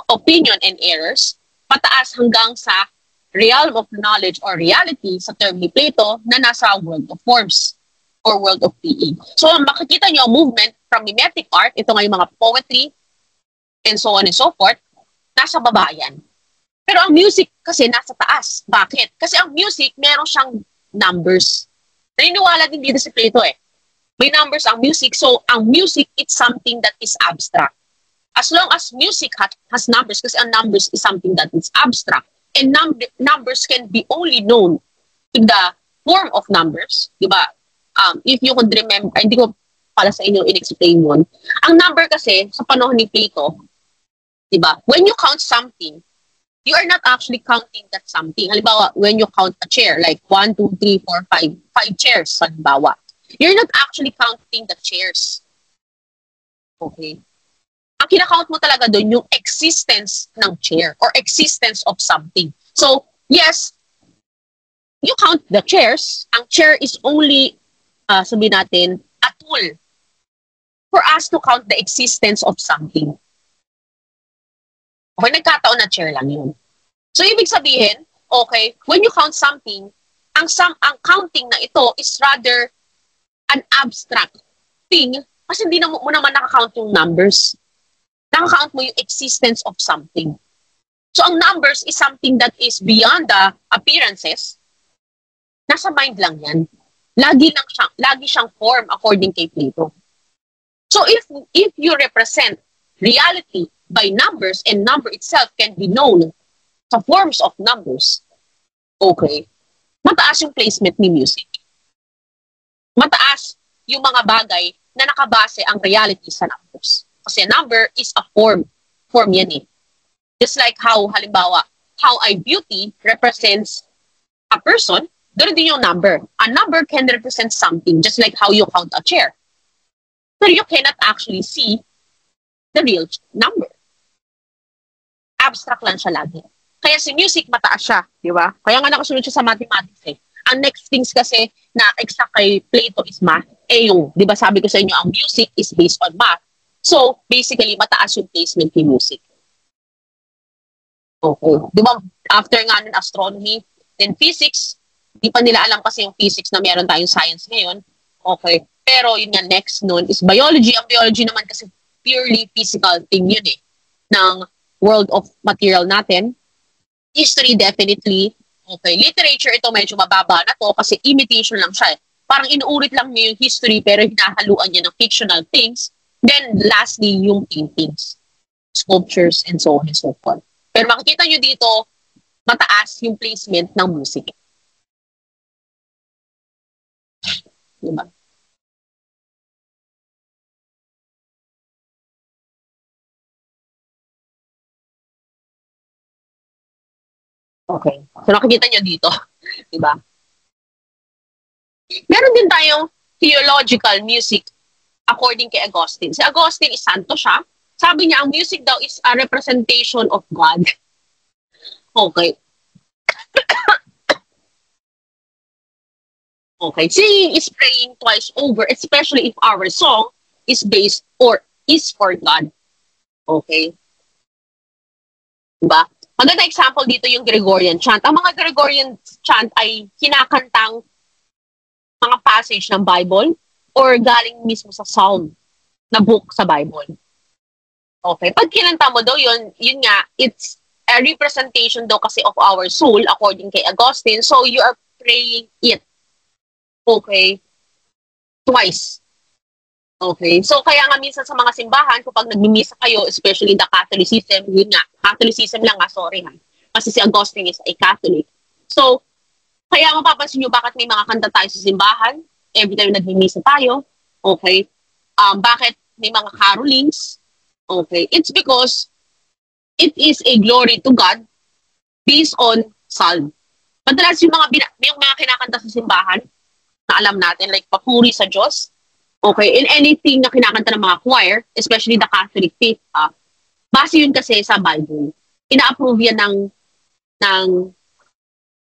opinion and errors. Pataas hanggang sa realm of knowledge or reality sa term ni Plato na nasa world of forms or world of PE. So, makikita nyo ang movement from mimetic art, ito nga yung mga poetry, and so on and so forth, nasa baba yan. Pero ang music kasi nasa taas. Bakit? Kasi ang music, meron siyang numbers. Naniniwala din dito si Plato eh. May numbers ang music, so ang music, it's something that is abstract. As long as music has numbers, kasi ang numbers is something that is abstract, and numbers can be only known to the form of numbers, di ba? If you could remember, hindi ko pala sa inyo in-explain yun. Ang number kasi, sa panahon ni Plato, diba? When you count something, you are not actually counting that something. Halimbawa, when you count a chair, like 1, 2, 3, 4, 5, 5 chairs, halimbawa, you're not actually counting the chairs. Okay? Ang kinakount mo talaga doon, yung existence ng chair or existence of something. So, yes, you count the chairs. Ang chair is only, sabihin natin, a tool for us to count the existence of something. Okay, nagkataon na chair lang yun. So, ibig sabihin, okay, when you count something, ang counting na ito is rather an abstract thing kasi hindi mo naman nakakount yung numbers. Nakakount mo yung existence of something. So, ang numbers is something that is beyond the appearances. Nasa mind lang yan. Lagi siyang form according kay Plato. So, if you represent reality by numbers and number itself can be known sa forms of numbers, okay, mataas yung placement ni music. Mataas yung mga bagay na nakabase ang reality sa numbers. Kasi number is a form. Form yan eh. Just like how, halimbawa, how I beauty represents a person, doon din yung number. A number can represent something, just like how you count a chair. Pero you cannot actually see the real number. Abstract lang siya lagi. Kaya si music, mataas siya, di ba? Kaya nga nakasunod siya sa mathematics eh. Ang next things kasi na exact kay Plato is math, eh yung, di ba sabi ko sa inyo, ang music is based on math. So, basically, mataas yung placement ni music. Okay. Di ba, after nga ng astronomy, then physics, di pa nila alam kasi yung physics na meron tayong science ngayon. Okay. Pero yun nga, next nun is biology. Ang biology naman kasi purely physical thing yun eh, ng world of material natin. History, definitely. Okay. Literature, ito medyo mababa na to kasi imitation lang siya eh. Parang inuulit lang niya yung history pero hinahaluan niya ng fictional things. Then, lastly, yung paintings, sculptures, and so on and so forth. Pero makikita nyo dito, mataas yung placement ng music. Diba? Okay. So, nakikita nyo dito. Diba? Meron din tayong theological music according kay Augustine. Si Augustine is santo siya. Sabi niya, ang music daw is a representation of God. Okay. Okay. Singing is praying twice over, especially if our song is based or is for God. Okay. Diba? Maganda example dito yung Gregorian chant. Ang mga Gregorian chant ay kinakantang mga passage ng Bible or galing mismo sa Psalm na book sa Bible. Okay. Pag kinanta mo daw yun nga, it's a representation daw kasi of our soul according kay Augustine. So, you are praying it. Okay? Twice. Okay? So, kaya nga minsan sa mga simbahan, kapag nagmimisa kayo, especially the Catholicism, yun nga, Catholicism lang sorry ha. Kasi si Augustine is a Catholic. So, kaya mapapansin nyo bakit may mga kanta tayo sa simbahan, every time nagmimisa tayo, okay? Bakit may mga carolings, okay? It's because it is a glory to God based on psalm. Madalas yung mga kinakanta sa simbahan, na alam natin, like papuri sa Diyos, okay, in anything na kinakanta ng mga choir, especially the Catholic faith, base yun kasi sa Bible. Ina-approve yan ng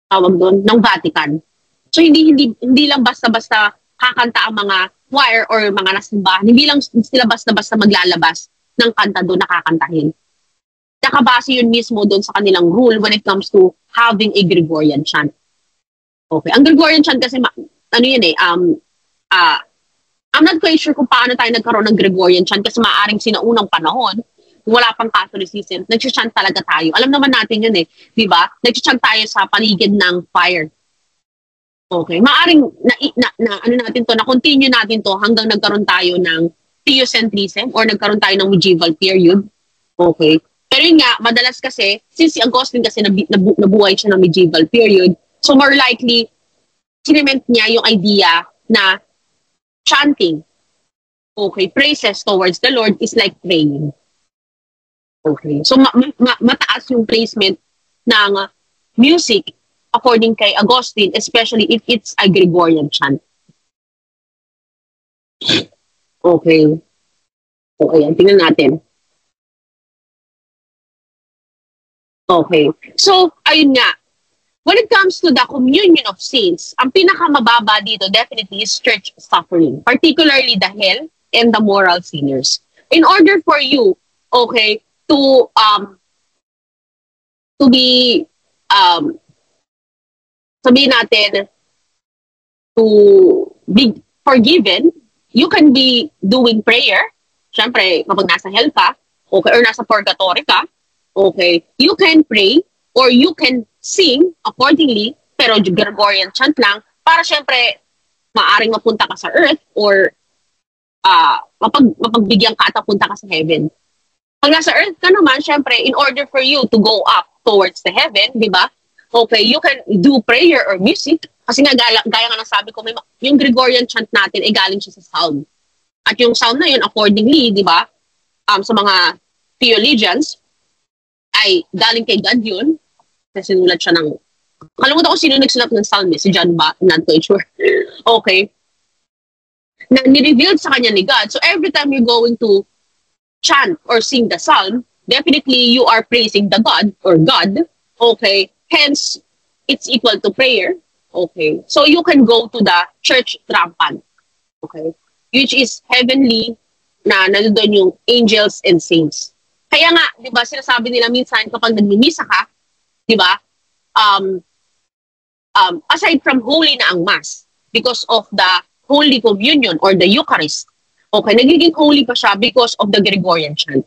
tawag doon, ng Vatican. So, hindi lang basta-basta kakanta ang mga choir or mga nasimbahan. Hindi lang sila basta-basta maglalabas ng kanta doon na kakantahin. Nakabase yun mismo doon sa kanilang rule when it comes to having a Gregorian chant. Okay. Ang Gregorian chant kasi, I'm not quite sure kung paano tayo nagkaroon ng Gregorian chant kasi maaaring sinaunang panahon, wala pang Catholicism, nag-chant talaga tayo. Alam naman natin yun eh, di ba? Nag-chant tayo sa paligid ng fire. Okay. Maaaring na-continue natin to hanggang nagkaroon tayo ng theocentrism or nagkaroon tayo ng medieval period. Okay. Pero yun nga, madalas kasi, since si Augustine kasi nabuhay siya ng medieval period, so more likely, siniment niya yung idea na chanting, okay, praises towards the Lord is like praying. Okay. So, mataas yung placement ng music according kay Augustine, especially if it's a Gregorian chant. Okay. Okay, tingnan natin. Okay. So, ayun nga. When it comes to the communion of saints, ang pinakamababa dito definitely is church suffering, particularly the hell and the moral sinners. In order for you, okay, to be, sabihin natin, to be forgiven, you can be doing prayer. Siyempre, kapag nasa hell ka, okay, or nasa purgatory ka, okay, you can pray or you can sing accordingly, pero Gregorian chant lang, para syempre, maaring mapunta ka sa earth or mapagbigyan ka at mapunta ka sa heaven. Pag nasa earth ka naman, syempre, in order for you to go up towards the heaven, di ba? Okay, you can do prayer or music. Kasi nga, gaya nga ng sabi ko, yung Gregorian chant natin ay galing siya sa psalm. At yung psalm na yun, accordingly, di ba, sa mga theologians, ay galing kay God yun. Kasi sinulat siya ng, kalimutan ko sino nagsulat ng psalm, si John ba? Not quite sure. Okay. Na ni-revealed sa kanya ni God. So every time you're going to chant or sing the psalm, definitely you are praising the God or God. Okay. Hence, it's equal to prayer. Okay. So you can go to the church triumphant. Okay. Which is heavenly na nandoon yung angels and saints. Kaya nga, di ba, sinasabi nila minsan kapag nagmimisa ka, di ba, aside from holy na ang Mass, because of the Holy Communion or the Eucharist, okay, nagiging holy pa siya because of the Gregorian chant.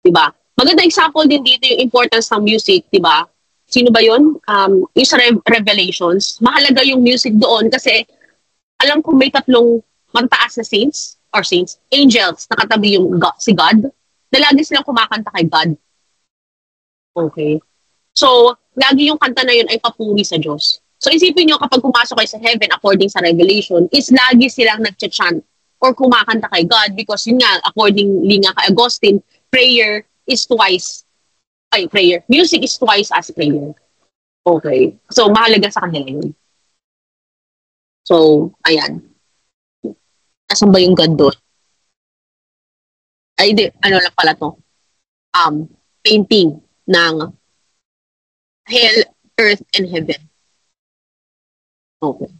Di ba? Maganda example din dito yung importance ng music, di ba? Sino ba yun? Yung sa Revelations, mahalaga yung music doon kasi alam ko may tatlong mataas na saints, angels, nakatabi yung si God, na lagi silang kumakanta kay God. Okay. So, lagi yung kanta na yun ay papuri sa Diyos. So, isipin nyo kapag pumasok kayo sa heaven according sa Revelation, is lagi silang nag-chant or kumakanta kay God because yun nga, accordingly nga kay Augustine, music is twice as prayer. Okay. So, mahalaga sa kanila yun. So, ayan. Asan ba yung God doon? Ay, di, ano lang pala to, painting ng hell, earth, and heaven. Okay.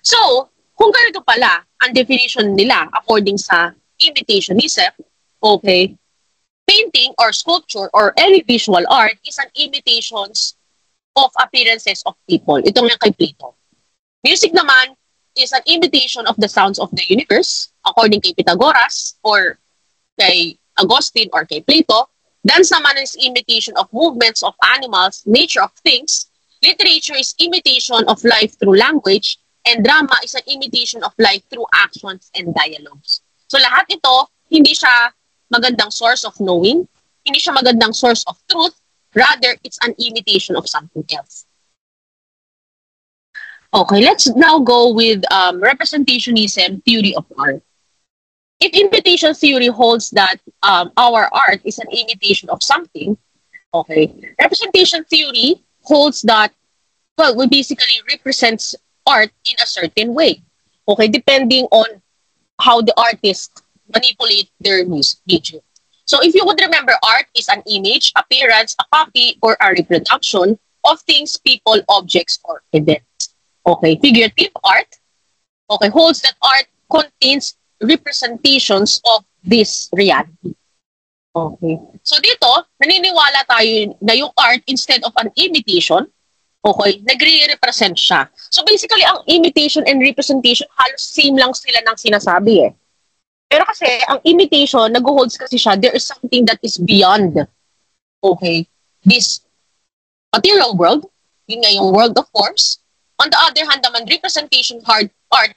So, kung ganito pala, ang definition nila according sa imitationism, okay, painting or sculpture or any visual art is an imitations of appearances of people. Ito nga kay Plato. Music naman is an imitation of the sounds of the universe, according kay Pythagoras or kay Augustine or kay Plato. Dance naman is imitation of movements of animals, nature of things. Literature is imitation of life through language. And drama is an imitation of life through actions and dialogues. So lahat ito, hindi siya magandang source of knowing, hindi siya magandang source of truth, rather, it's an imitation of something else. Okay, let's now go with representationism theory of art. If imitation theory holds that our art is an imitation of something, okay, representation theory holds that, well, we basically represents art in a certain way. Okay, depending on how the artist manipulate their medium. So if you would remember, art is an image, appearance, a copy, or a reproduction of things, people, objects, or events. Okay, figurative art, okay, holds that art contains representations of this reality. Okay. So dito, naniniwala tayo na yung art, instead of an imitation, okay, nagre-represent siya. So basically, ang imitation and representation, halos same lang sila ng sinasabi eh. Pero kasi, ang imitation, nag-holds kasi siya, there is something that is beyond, okay, this material world, yun nga yung world of forms. On the other hand naman, representation art,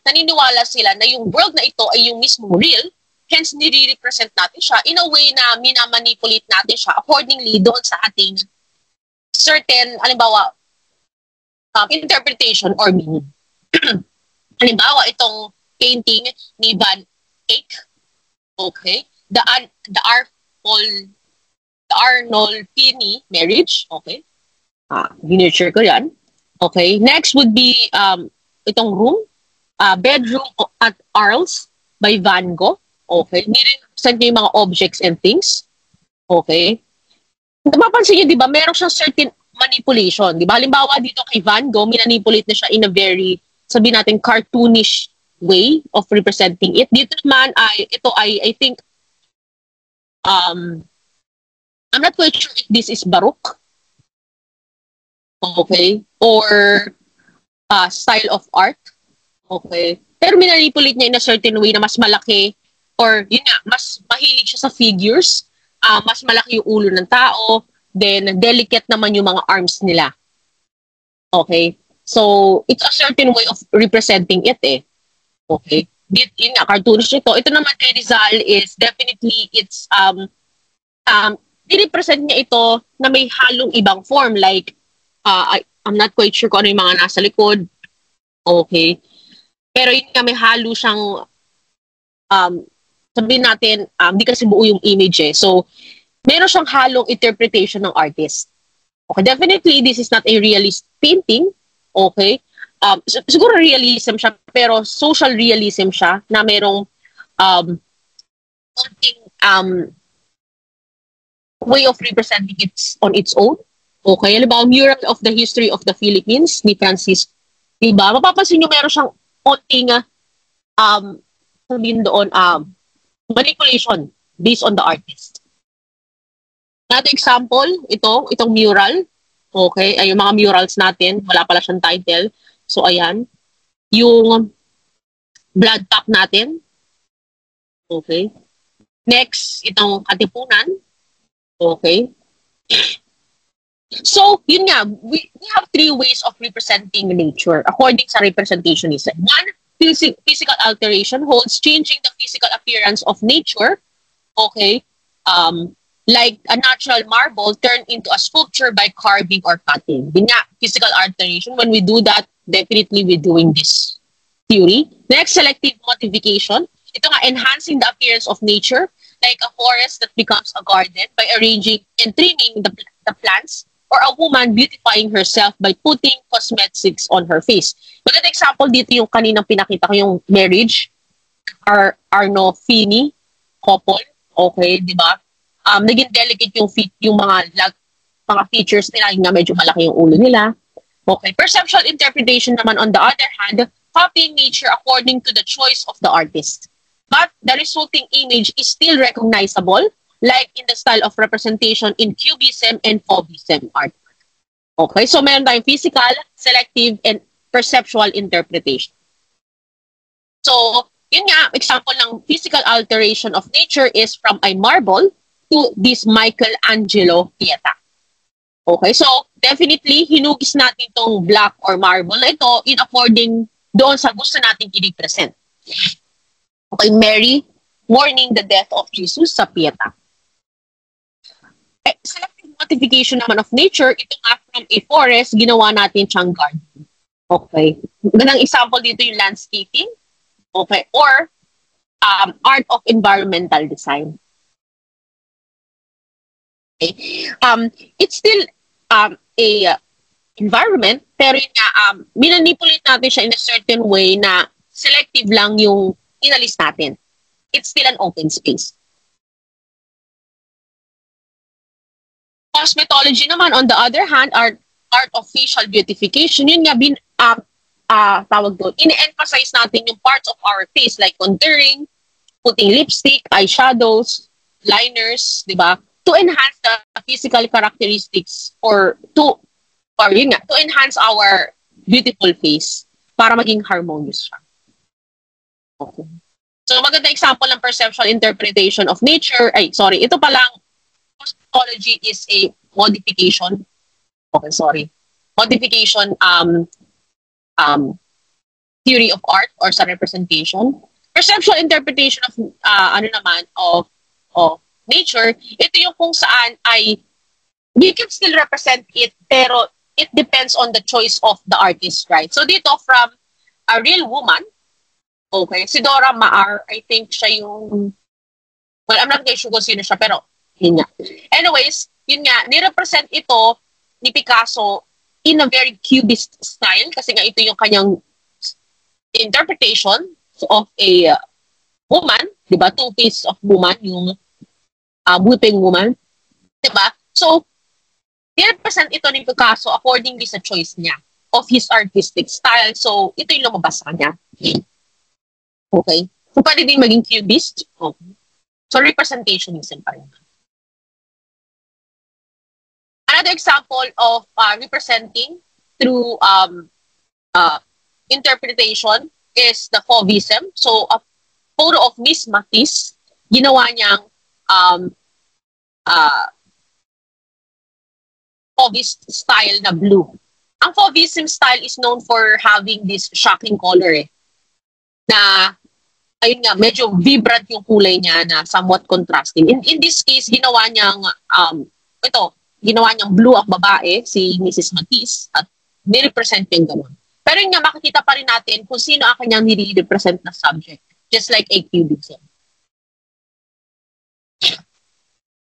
naniniwala sila na yung world na ito ay yung mismong real, hence nire-represent natin siya in a way na minamanipulate natin siya accordingly doon sa ating certain, halimbawa, interpretation or meaning. Halimbawa, itong painting ni Van Eyck, okay, the Arnolfini marriage, okay, miniature ko yan, okay. Next would be itong room, bedroom at Arles by Van Gogh, okay, nirepresent niya yung mga objects and things, okay. Napapansin niyo, di ba, meron siyang certain manipulation, di ba? Halimbawa dito kay Van Gogh, minanipulate na siya in a very, sabihin natin, cartoonish way of representing it. Dito naman ay, I think, I'm not quite sure if this is Baroque, okay, or style of art, okay. Pero minanipulate niya in a certain way na mas malaki, or yun nga, mas mahilig siya sa figures, mas malaki yung ulo ng tao, then delicate naman yung mga arms nila. Okay? So, it's a certain way of representing it eh. Okay? Yun nga, cartoonish ito. Ito naman kay Rizal is definitely, it's, i-represent niya ito na may halong ibang form. Like, I'm not quite sure kung ano yung mga nasa likod. Okay? Pero yun nga, may halo siyang, sabihin natin, di kasi buo yung image eh. So, meron siyang halong interpretation ng artist. Okay, definitely, this is not a realist painting. Okay? Siguro realism siya, pero social realism siya na merong way of representing it on its own. Okay? Halimbawa, mural of the history of the Philippines ni Francis. Diba? Mapapansin nyo, meron siyang konting sabihin doon, manipulation based on the artist. Another example, itong mural. Okay, ay yung mga murals natin, wala pala siyang title. So ayan, yung blood pack natin. Okay. Next, itong katipunan. Okay. So, yun nga, we have three ways of representing nature according sa representationism. One, physical alteration holds changing the physical appearance of nature. Okay. Like a natural marble turned into a sculpture by carving or cutting. Yun nga, physical alteration. When we do that, definitely we're doing this theory. Next, selective modification. Ito nga, enhancing the appearance of nature, like a forest that becomes a garden by arranging and trimming the plants, or a woman beautifying herself by putting cosmetics on her face. Maganda example dito yung kaninang pinakita ko, yung marriage, Arnolfini. couple, okay, di ba? Naging delicate yung mga features nila, yung nga medyo malaki yung ulo nila. Okay, perceptual interpretation naman on the other hand, copying nature according to the choice of the artist. But the resulting image is still recognizable, like in the style of representation in cubism and fauvism art. Okay, so meron tayong physical, selective, and perceptual interpretation. So, yun nga, example ng physical alteration of nature is from a marble to this Michelangelo Pieta. Okay, so definitely, hinugis natin itong black or marble na ito in according doon sa gusto natin i-represent. Okay, Mary mourning the death of Jesus sa Pieta. Selective modification naman of nature, ito nga from a forest, ginawa natin siyang garden. Okay. Ganang example dito yung landscaping. Okay. Or art of environmental design. Okay. It's still a environment, pero yun nga, minanipulate natin siya in a certain way na selective lang yung inalis natin. It's still an open space. Cosmetology naman, on the other hand, art of facial beautification. Yun nga, tawag doon, in-emphasize natin yung parts of our face like contouring, putting lipstick, eyeshadows, liners, di ba? To enhance the physical characteristics to enhance our beautiful face para maging harmonious siya. Okay. So, maganda example ng perceptual interpretation of nature. Ito palang cosmetology is a modification. Okay, sorry. Modification theory of art or sa representation. Perceptual interpretation of nature, ito yung kung saan we can still represent it, pero it depends on the choice of the artist, right? So dito from a real woman, okay, si Dora Maar, I think siya yung, well, I'm not sure kung sino siya, pero yun nga. Anyways, yun nga, nirepresent ito ni Picasso in a very cubist style kasi nga ito yung kanyang interpretation of a woman, di ba? Two faces of woman, yung weeping woman, di ba? So, nirepresent ito ni Picasso accordingly sa choice niya of his artistic style. So, ito yung lumabas sa kanya. Okay? So, pwede din maging cubist. Okay. So, representationism pa rin. Another example of representing through interpretation is the fauvism. So, a photo of Miss Matisse, ginawa niyang fauvist style na blue. Ang fauvism style is known for having this shocking color na ayun nga, medyo vibrant yung kulay niya na somewhat contrasting. In this case, ginawa niyang blue ang babae, si Mrs. Matisse, at nirepresent yung gano'n. Pero yun nga, makikita pa rin natin kung sino ang kanyang nire-represent na subject, just like a cubism.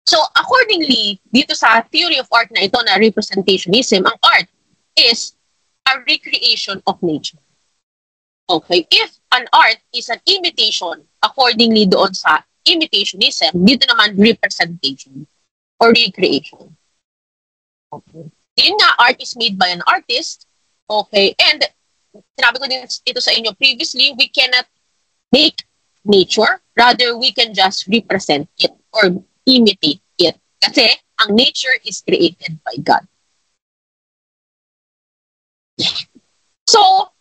So, accordingly, dito sa theory of art na ito na representationism, ang art is a recreation of nature. Okay, if an art is an imitation, accordingly doon sa imitationism, dito naman representation or recreation. Okay. Yun nga, art is made by an artist. Okay, and sinabi ko din ito sa inyo previously, we cannot make nature, rather we can just represent it or imitate it. Kasi ang nature is created by God. So,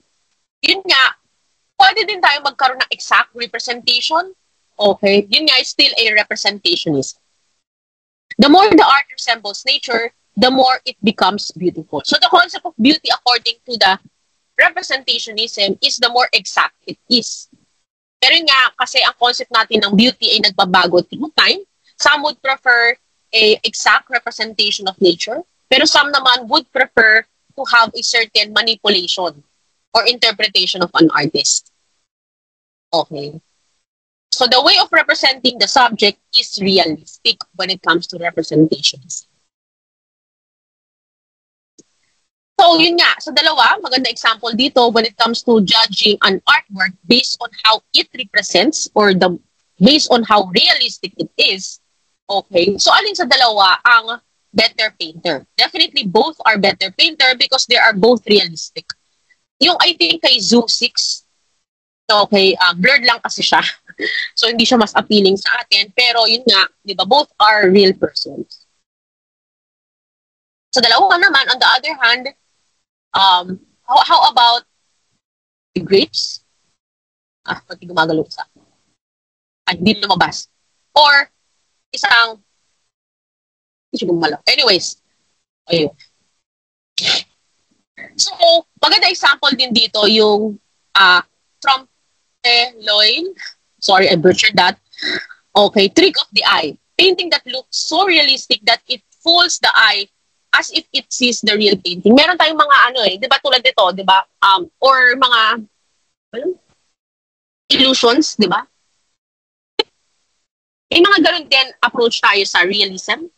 yun nga, pwede din tayo magkaroon ng exact representation. Okay, yun nga is still a representationism. The more the art resembles nature, the more it becomes beautiful. So the concept of beauty according to the representationism is the more exact it is. Pero nga, kasi ang concept natin ng beauty ay nagbabago through time. Some would prefer a exact representation of nature, pero some naman would prefer to have a certain manipulation or interpretation of an artist. Okay. So the way of representing the subject is realistic when it comes to representations. So, yun nga. So, dalawa, maganda example dito when it comes to judging an artwork based on how it represents or the based on how realistic it is. Okay, so alin sa dalawa ang better painter? Definitely both are better painter because they are both realistic. Yung I think kay Zoo 6, okay, blurred lang kasi siya. So hindi siya mas appealing sa atin. Pero yun nga, di ba, both are real persons. Sa dalawa naman, on the other hand, how about the grapes? Pati gumagalaw sa hindi lumabas. Or isang hindi siya gumalaw. Anyways, ayun. So, maganda example din dito yung Trompe-l'oeil. Sorry, I butchered that. Okay, trick of the eye. Painting that looks so realistic that it fools the eye as if it sees the real painting. Meron tayong mga di ba tulad dito, di ba? Or mga illusions, di ba? May mga ganun din approach tayo sa realism.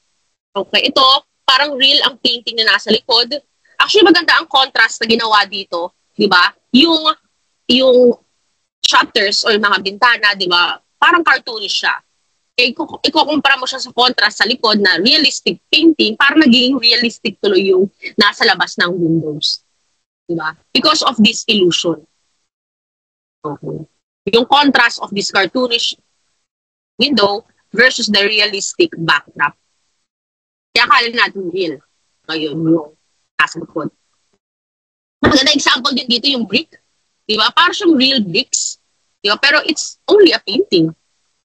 Okay, ito, parang real ang painting na nasa likod. Actually, maganda ang contrast na ginawa dito, di ba? Yung shutters or mga bintana, di ba? Parang cartoonish siya. Ikukumpara mo siya sa contrast sa likod na realistic painting, parang naging realistic tuloy yung nasa labas ng windows. Di ba? Because of this illusion. Okay. Yung contrast of this cartoonish window versus the realistic backdrop. Kaya akala natin real. Ngayon, yung nasa likod. Maganda example din dito yung brick. Diba? Parang siyang real bricks. Diba? Pero it's only a painting.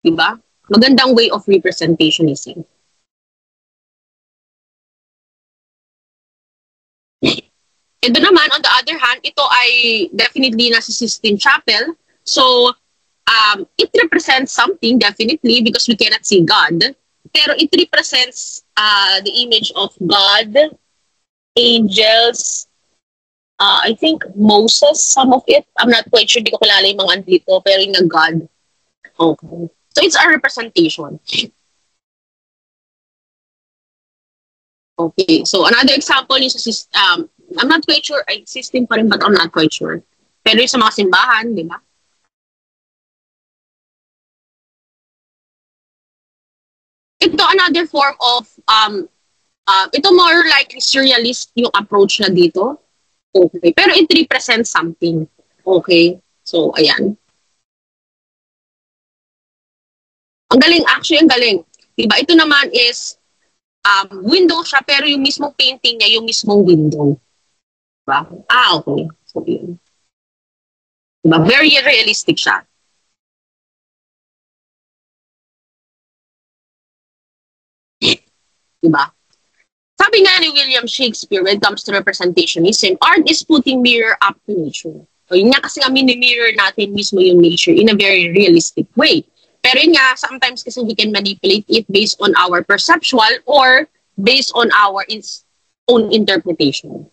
Diba? Magandang way of representation is it. Ito naman, on the other hand, ito ay definitely nasa Sistine Chapel. So, it represents something definitely because we cannot see God. Pero it represents the image of God, angels, I think Moses, some of it. I'm not quite sure, di ko kilala yung mga andito, pero yung God. Okay. So it's a representation. Okay. So another example is I'm not quite sure, system pa rin, but I'm not quite sure. Pero yung sa mga simbahan, di ba? Ito another form of ito more like surrealist yung approach na dito. Okay. Pero it represents something. Okay. So, ayan. Ang galing. Actually, ang galing. Diba? Ito naman is window siya, pero yung mismong painting niya, yung mismong window. Diba? Okay. So, yun. Diba? Very realistic siya. Diba? Sabi nga ni William Shakespeare, when it comes to representationism, art is putting mirror up to nature. So, yun nga kasi nga mini-mirror natin mismo yung nature in a very realistic way. Pero yun nga, sometimes kasi we can manipulate it based on our perceptual or based on our own interpretation.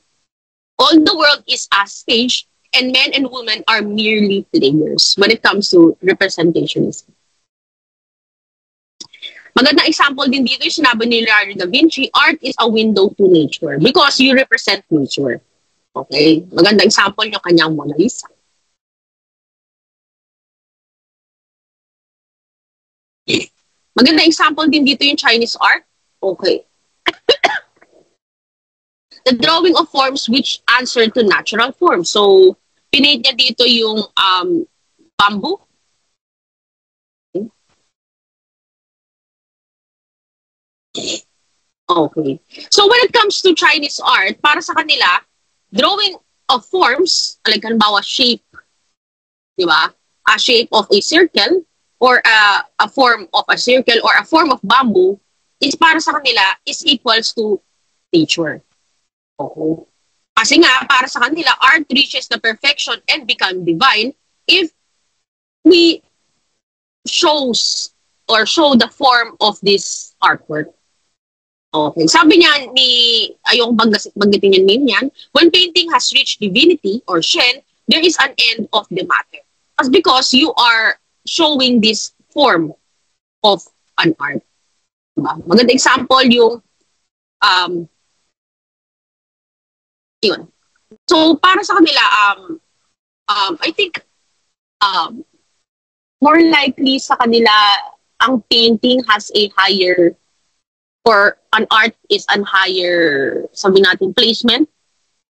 All the world is a stage, and men and women are merely players when it comes to representationism. Magandang example din dito yung sinabi ni Leonardo da Vinci, art is a window to nature because you represent nature. Okay? Magandang example yung kanyang Mona Lisa. Magandang example din dito yung Chinese art. Okay. The drawing of forms which answer to natural forms. So, pinate niya dito yung bamboo. Okay. So when it comes to Chinese art, para sa kanila, drawing of forms, like halimbawa shape, di ba? A shape of a circle or a form of a circle or a form of bamboo is para sa kanila is equals to nature. Okay. Kasi nga, para sa kanila, art reaches the perfection and become divine if we shows or show the form of this artwork. Okay. Sabi niya ayong banggitin yung name niyan, when painting has reached divinity or Shen, there is an end of the matter. That's because you are showing this form of an art. Diba? Maganda example yung yun. So, para sa kanila, I think more likely sa kanila, ang painting has a higher, or an art is an higher, sabi natin, placement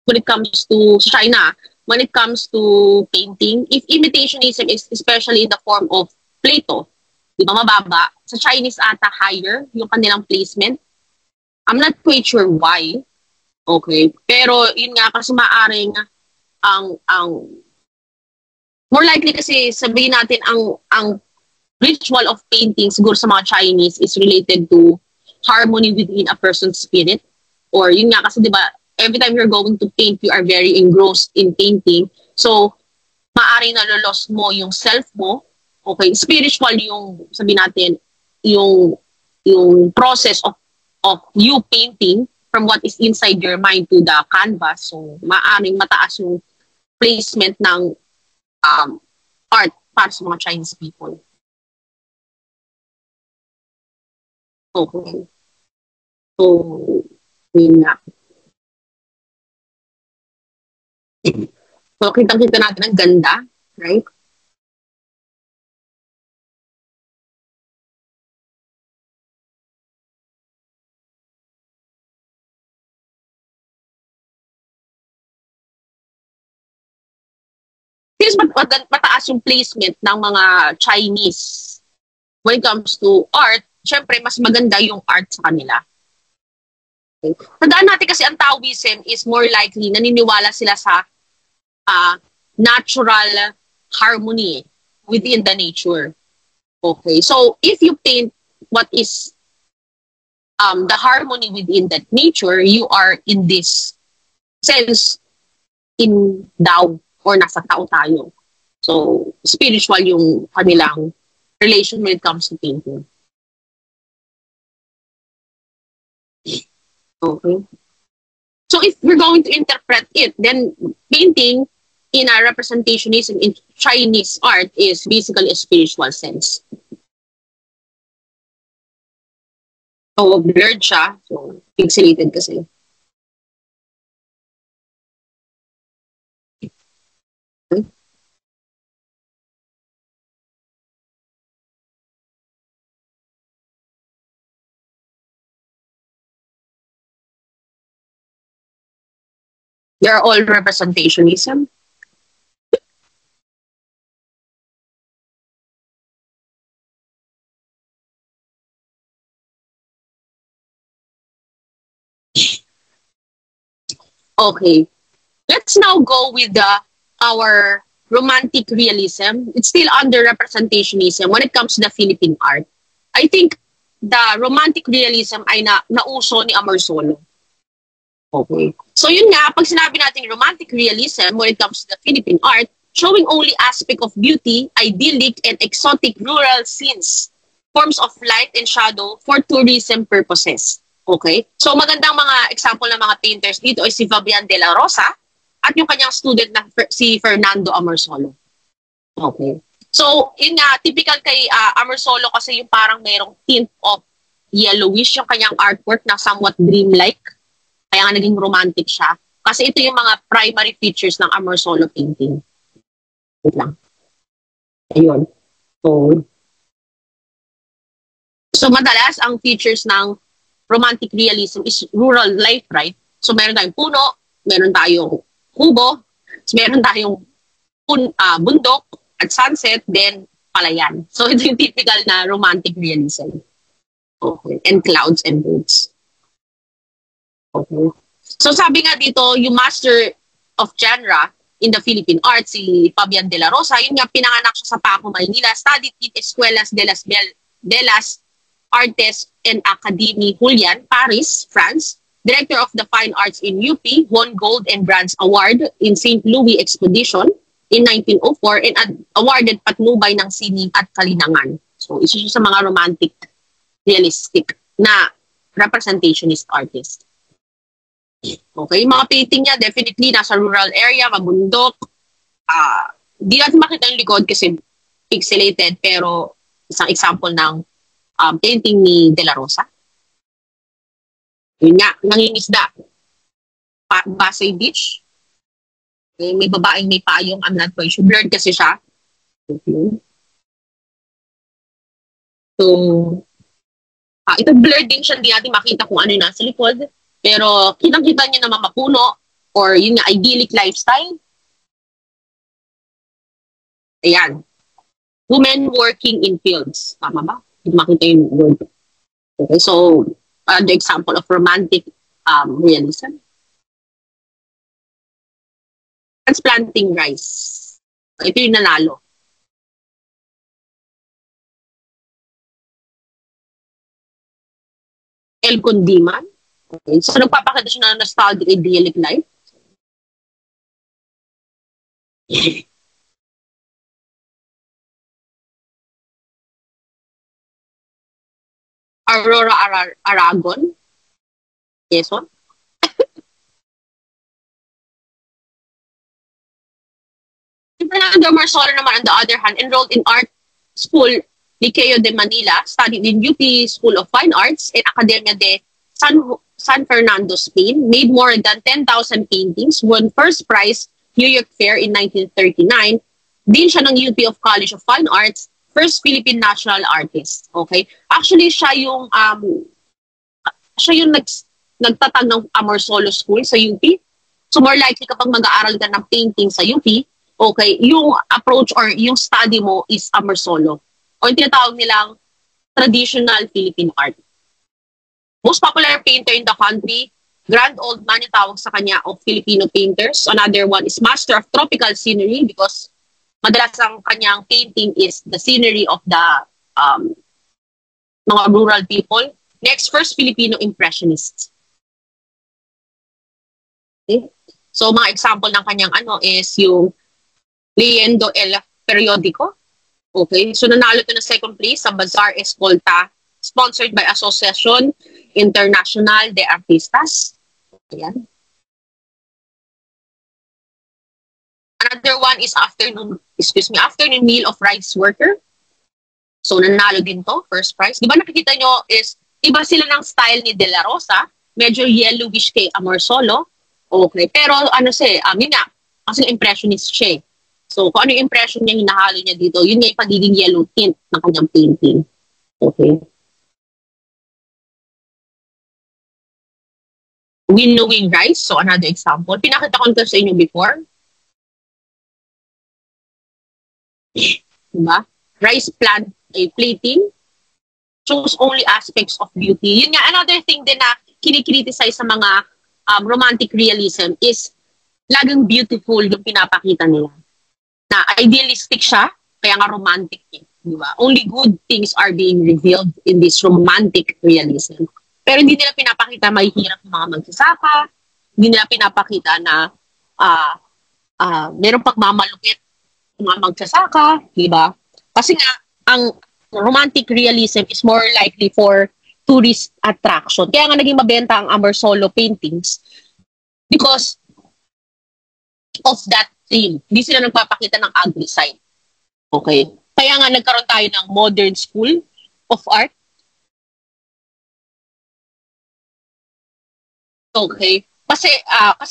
when it comes to China. When it comes to painting, if imitationism is especially in the form of Plato, di ba mababa, sa Chinese ata higher yung kanilang placement. I'm not quite sure why. Okay. Pero yun nga, kasi maaring ang more likely kasi sabihin natin ang ritual of painting siguro sa mga Chinese is related to harmony within a person's spirit. Or yun nga kasi 'di ba, every time you're going to paint, you are very engrossed in painting. So maaring nalolost mo yung self mo. Okay, spiritual yung sabihin natin yung process of you painting from what is inside your mind to the canvas. So maaring mataas yung placement ng art para sa mga Chinese people. Okay. So, yun nga. So, kitang-kita natin ang ganda, right? Since mataas yung placement ng mga Chinese when it comes to art, syempre mas maganda yung art sa kanila. Okay. Tandaan natin kasi ang Taoism is more likely naniniwala sila sa natural harmony within the nature. Okay. So, if you paint what is the harmony within that nature, you are in this sense in Tao or nasa tao tayo. So, spiritual yung kanilang relation when it comes to painting. Okay. So if we're going to interpret it, then painting in a representationism in Chinese art is basically a spiritual sense. So blurred siya, so pixelated kasi. Okay. They're all representationism. Okay. Let's now go with our romantic realism. It's still under representationism when it comes to the Philippine art. I think the romantic realism ay nauso ni Amorsolo. Okay. So yun nga, pag sinabi natin romantic realism when it comes to the Philippine art, showing only aspect of beauty, idyllic and exotic rural scenes, forms of light and shadow for tourism purposes. Okay? So magandang mga example ng mga painters dito ay si Fabian de la Rosa at yung kanyang student na si Fernando Amorsolo. Okay. So, yun nga, typical kay Amorsolo kasi yung parang mayroong tint of yellowish yung kanyang artwork na somewhat dreamlike. Kaya nga naging romantic siya. Kasi ito yung mga primary features ng Amorsolo painting. Wait lang. Ayun. So madalas, ang features ng romantic realism is rural life, right? So meron tayong puno, meron tayong kubo, meron tayong bundok at sunset, then palayan. So ito yung typical na romantic realism. Okay. And clouds and birds. Okay. So sabi nga dito, yung master of genre in the Philippine art, si Fabian de la Rosa, yun nga pinanganak siya sa Paco, Maynila, studied in Escuelas de las Artes and Académie Julian, Paris, France, director of the Fine Arts in UP, won Gold and Bronze Award in St. Louis Expedition in 1904 and awarded patnubay ng sining at kalinangan. So isa siya sa mga romantic, realistic na representationist artist. Okay, mga painting niya definitely nasa rural area, mabundok. Di natin makita yung likod kasi pixelated, pero isang example ng painting ni De La Rosa. Yun nga, nangingisda. Pasay Beach. Okay, may babaeng may payong, I'm not quite sure. Blurred kasi siya. Okay. So, ito blurred din siya, hindi natin makita kung ano yung nasa likod. Pero kitang-kita niyo naman mapuno or yun nga, idyllic lifestyle. Ayan. Women working in fields. Tama ba? Hindi makita yung word. Okay, so, the example of romantic realism. Transplanting rice. Ito yung nanalo. El Condiman. Okay, so nagpapakita siya ng nostalgic idyllic life. Aurora Aragon. Quezon. Fernando Marsola naman, on the other hand, enrolled in art school Liceo de Manila, studied in UP School of Fine Arts and Academia de San Fernando, Spain, made more than 10,000 paintings, won first prize New York Fair in 1939. Din siya ng UP of College of Fine Arts, first Philippine national artist. Okay? Actually, siya yung nagtatag ng Amorsolo School sa UP. So more likely kapag mag-aaral ka ng painting sa UP, okay, yung approach or yung study mo is Amorsolo. O yung tinatawag nilang traditional Philippine art. Most popular painter in the country, grand old man yung tawag sa kanya of Filipino painters. Another one is master of tropical scenery because madalas ang kanyang painting is the scenery of the mga rural people. Next, first Filipino impressionist. Okay. So, mga example ng kanyang is yung Leyendo el Periodico. Okay. So, nanalo ito na second place sa Bazaar Escolta, sponsored by Asociación Internacional de Artistas. Ayan. Another one is afternoon meal of rice worker. So, nanalo din to, first prize. Di ba nakikita nyo is, iba sila ng style ni De La Rosa, medyo yellowish kay Amorsolo. Okay, pero yun nga, kasi impressionist siya. So, kung ano yung impression niya, hinahalo niya dito, yun nga yung pagiging yellow tint ng kanyang painting. Okay. Winnowing rice, so another example. Pinakita ko ito sa inyo before. Diba? Rice plant plating shows only aspects of beauty. Yun nga, another thing din na kinikriticize sa mga romantic realism is laging beautiful yung pinapakita nila. Na idealistic siya, kaya nga romantic eh. Diba? Only good things are being revealed in this romantic realism. Pero hindi nila pinapakita mahihirap ng mga magsasaka, hindi nila pinapakita na merong pagmamalupit ng mga magsasaka, diba? Kasi nga, ang romantic realism is more likely for tourist attraction. Kaya nga naging mabenta ang Amorsolo paintings because of that theme. Hindi sila nagpapakita ng ugly side. Okay? Kaya nga nagkaroon tayo ng modern school of art. Okay? Kasi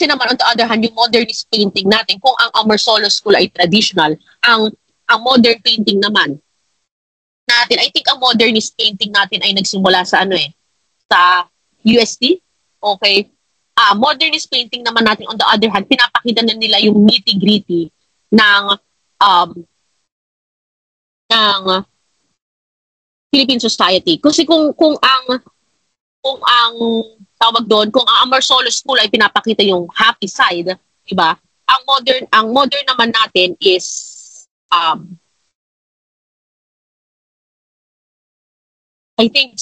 naman on the other hand, yung modernist painting natin, kung ang Amorsolo school ay traditional, ang modern painting naman natin, I think ang modernist painting natin ay nagsimula sa sa UST. Okay? Modernist painting naman natin on the other hand, pinapakita na nila yung nitty-gritty ng Philippine society. Kasi kung ang tawag doon, kung ang Amorsolo school ay pinapakita yung happy side, diba? Ang modern naman natin is I think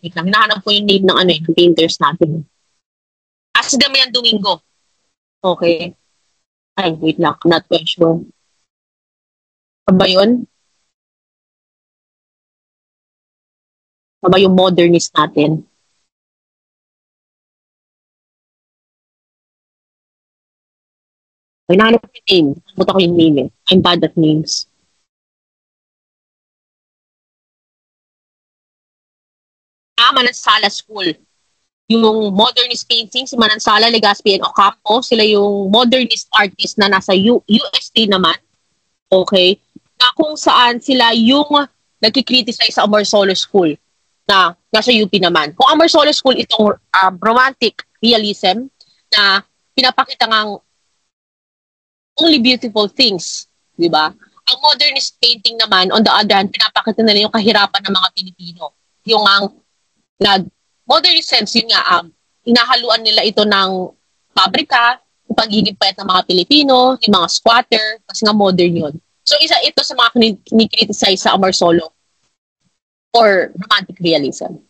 wait lang, hinahanap ko yung name ng painters natin. Damian Domingo. Okay. Ay, wait lang, not quite sure. Ano ba yun? Ano ba yung modernist natin? Ay, nahanap ko yung name. Buta ko yung name eh. I'm bad at names. Manansala School. Yung modernist painting, si Manansala, Legazpi, and Ocampo, sila yung modernist artist na nasa UST naman. Okay? Na kung saan sila yung nagki-criticize sa Amorsolo School na nasa UP naman. Kung Amorsolo School itong romantic realism na pinapakita ng only beautiful things, di ba? Ang modernist painting naman, on the other hand, pinapakita nila yung kahirapan ng mga Pilipino. Yung ang modernist sense, yun nga, inahaluan nila ito ng pabrika, yung pagiging payat ng mga Pilipino, yung mga squatter, kasi nga modern yun. So, isa ito sa mga kinikriticize sa Amorsolo or romantic realism.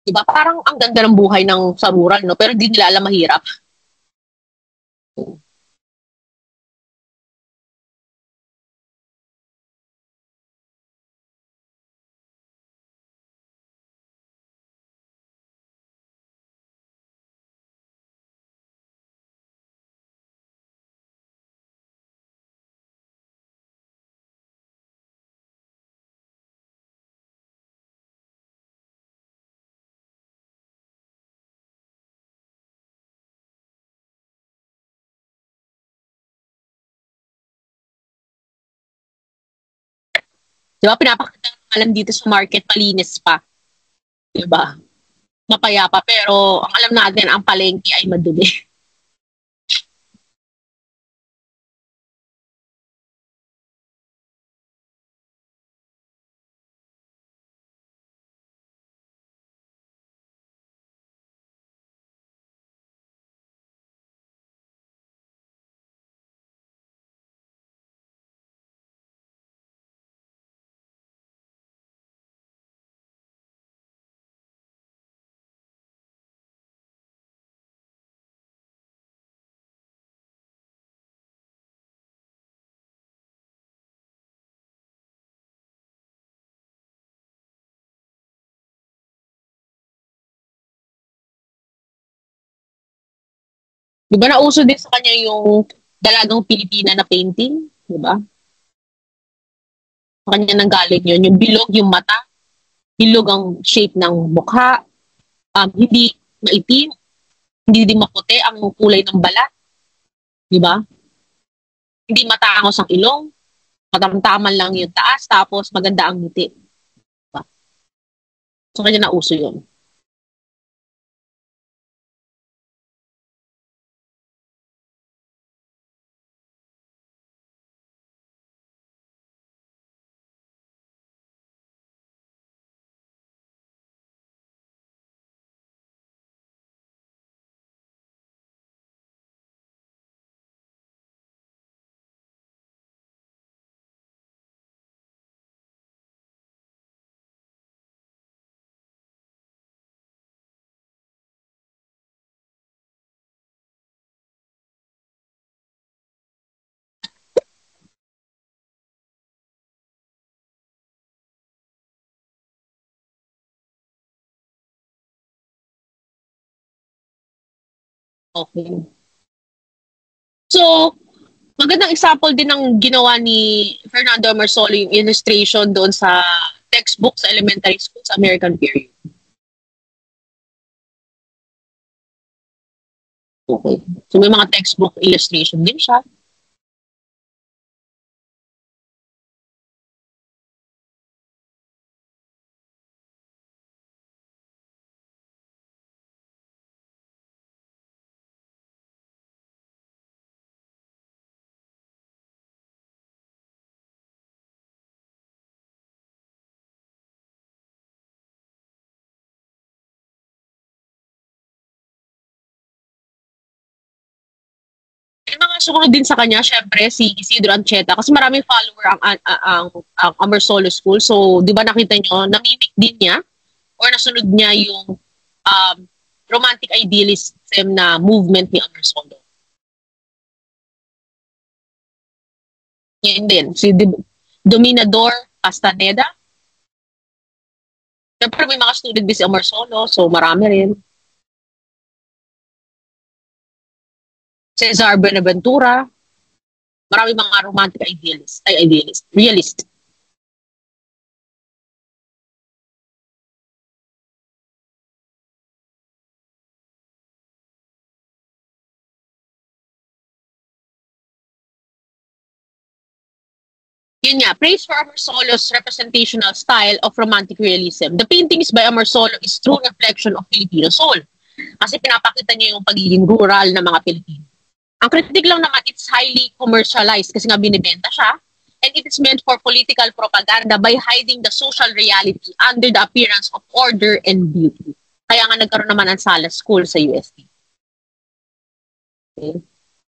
Diba? Parang ang ganda ng buhay ng sa rural, no? Pero hindi nila alam mahirap. Diba? Pinapakita nga lang dito sa market, malinis pa. Diba? Mapayapa. Pero ang alam natin, ang palengke ay madumi. Diba nauso din sa kanya yung dalagang Pilipina na painting? Diba? Sa kanya nang galing yun. Yung bilog yung mata, bilog ang shape ng mukha, hindi maitim, hindi din maputi ang kulay ng balat. Diba? Hindi matangos ang ilong, matamtaman lang yung taas, tapos maganda ang ngiti. Diba? Sa kanya nauso yun. Okay. So, magandang example din ng ginawa ni Fernando Marsolo yung illustration doon sa textbook sa elementary school sa American period. Okay. So, may mga textbook illustration din siya. May mga sumunod din sa kanya, syempre, si Isidro Ancheta, kasi maraming follower ang Amersolo School. So, di ba nakita nyo, namimik din niya or nasunod niya yung romantic idealism na movement ni Amersolo. Yan din, si Dominador Castaneda. Siyempre, may mga student din si Amersolo, so marami rin. Cesar Buenaventura, marami mga romantic idealist, realist. Yun nga, praise for Amorsolo's representational style of romantic realism. The paintings by Amorsolo is true reflection of Filipino soul. Kasi pinapakita niya yung pagiging rural ng mga Pilipino. Ang critic lang naman, it's highly commercialized kasi nga binibenta siya, and it is meant for political propaganda by hiding the social reality under the appearance of order and beauty. Kaya nga nagkaroon naman ng Salas School sa UST. Okay.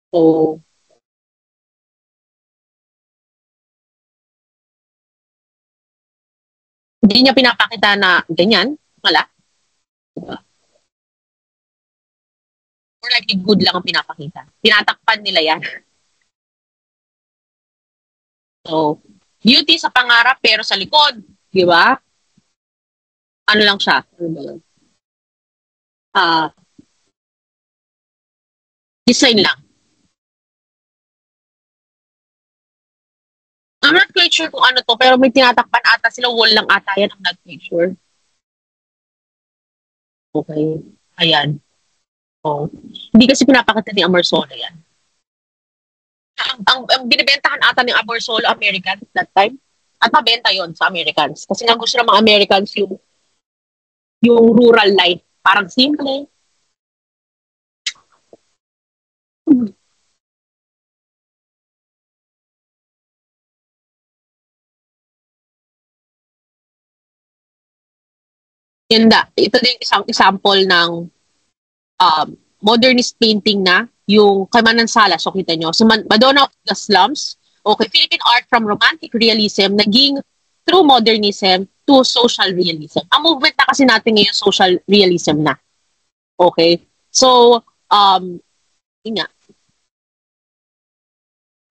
So, hindi niya pinapakita na ganyan, wala. Diba? Or like good lang ang pinapakita. Tinatakpan nila yan. So, beauty sa pangarap pero sa likod, di ba? Ano lang siya? Design lang. I'm not quite sure kung ano to, pero may tinatakpan ata sila, wall lang ata yan, I'm not quite sure. Okay. Ayan. Oh. Hindi kasi pinapakita ni Amorsolo yan. Ang binibentahan ata ni Amorsolo American that time. At mabenta yon sa Americans. Kasi nga gusto ng mga Americans yung rural life. Parang simple. Ito din isang example ng modernist painting na yung kay Manansala. So kita nyo. So Madonna of the Slums. Okay, Philippine art from romantic realism naging through modernism to social realism. Ang movement na kasi natin ngayon social realism na. Okay? So, yun nga.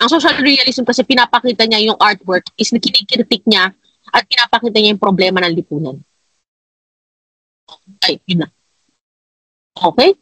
Ang social realism kasi pinapakita niya yung artwork is kinikritik niya at pinapakita niya yung problema ng lipunan. Ay, yun na. Okay?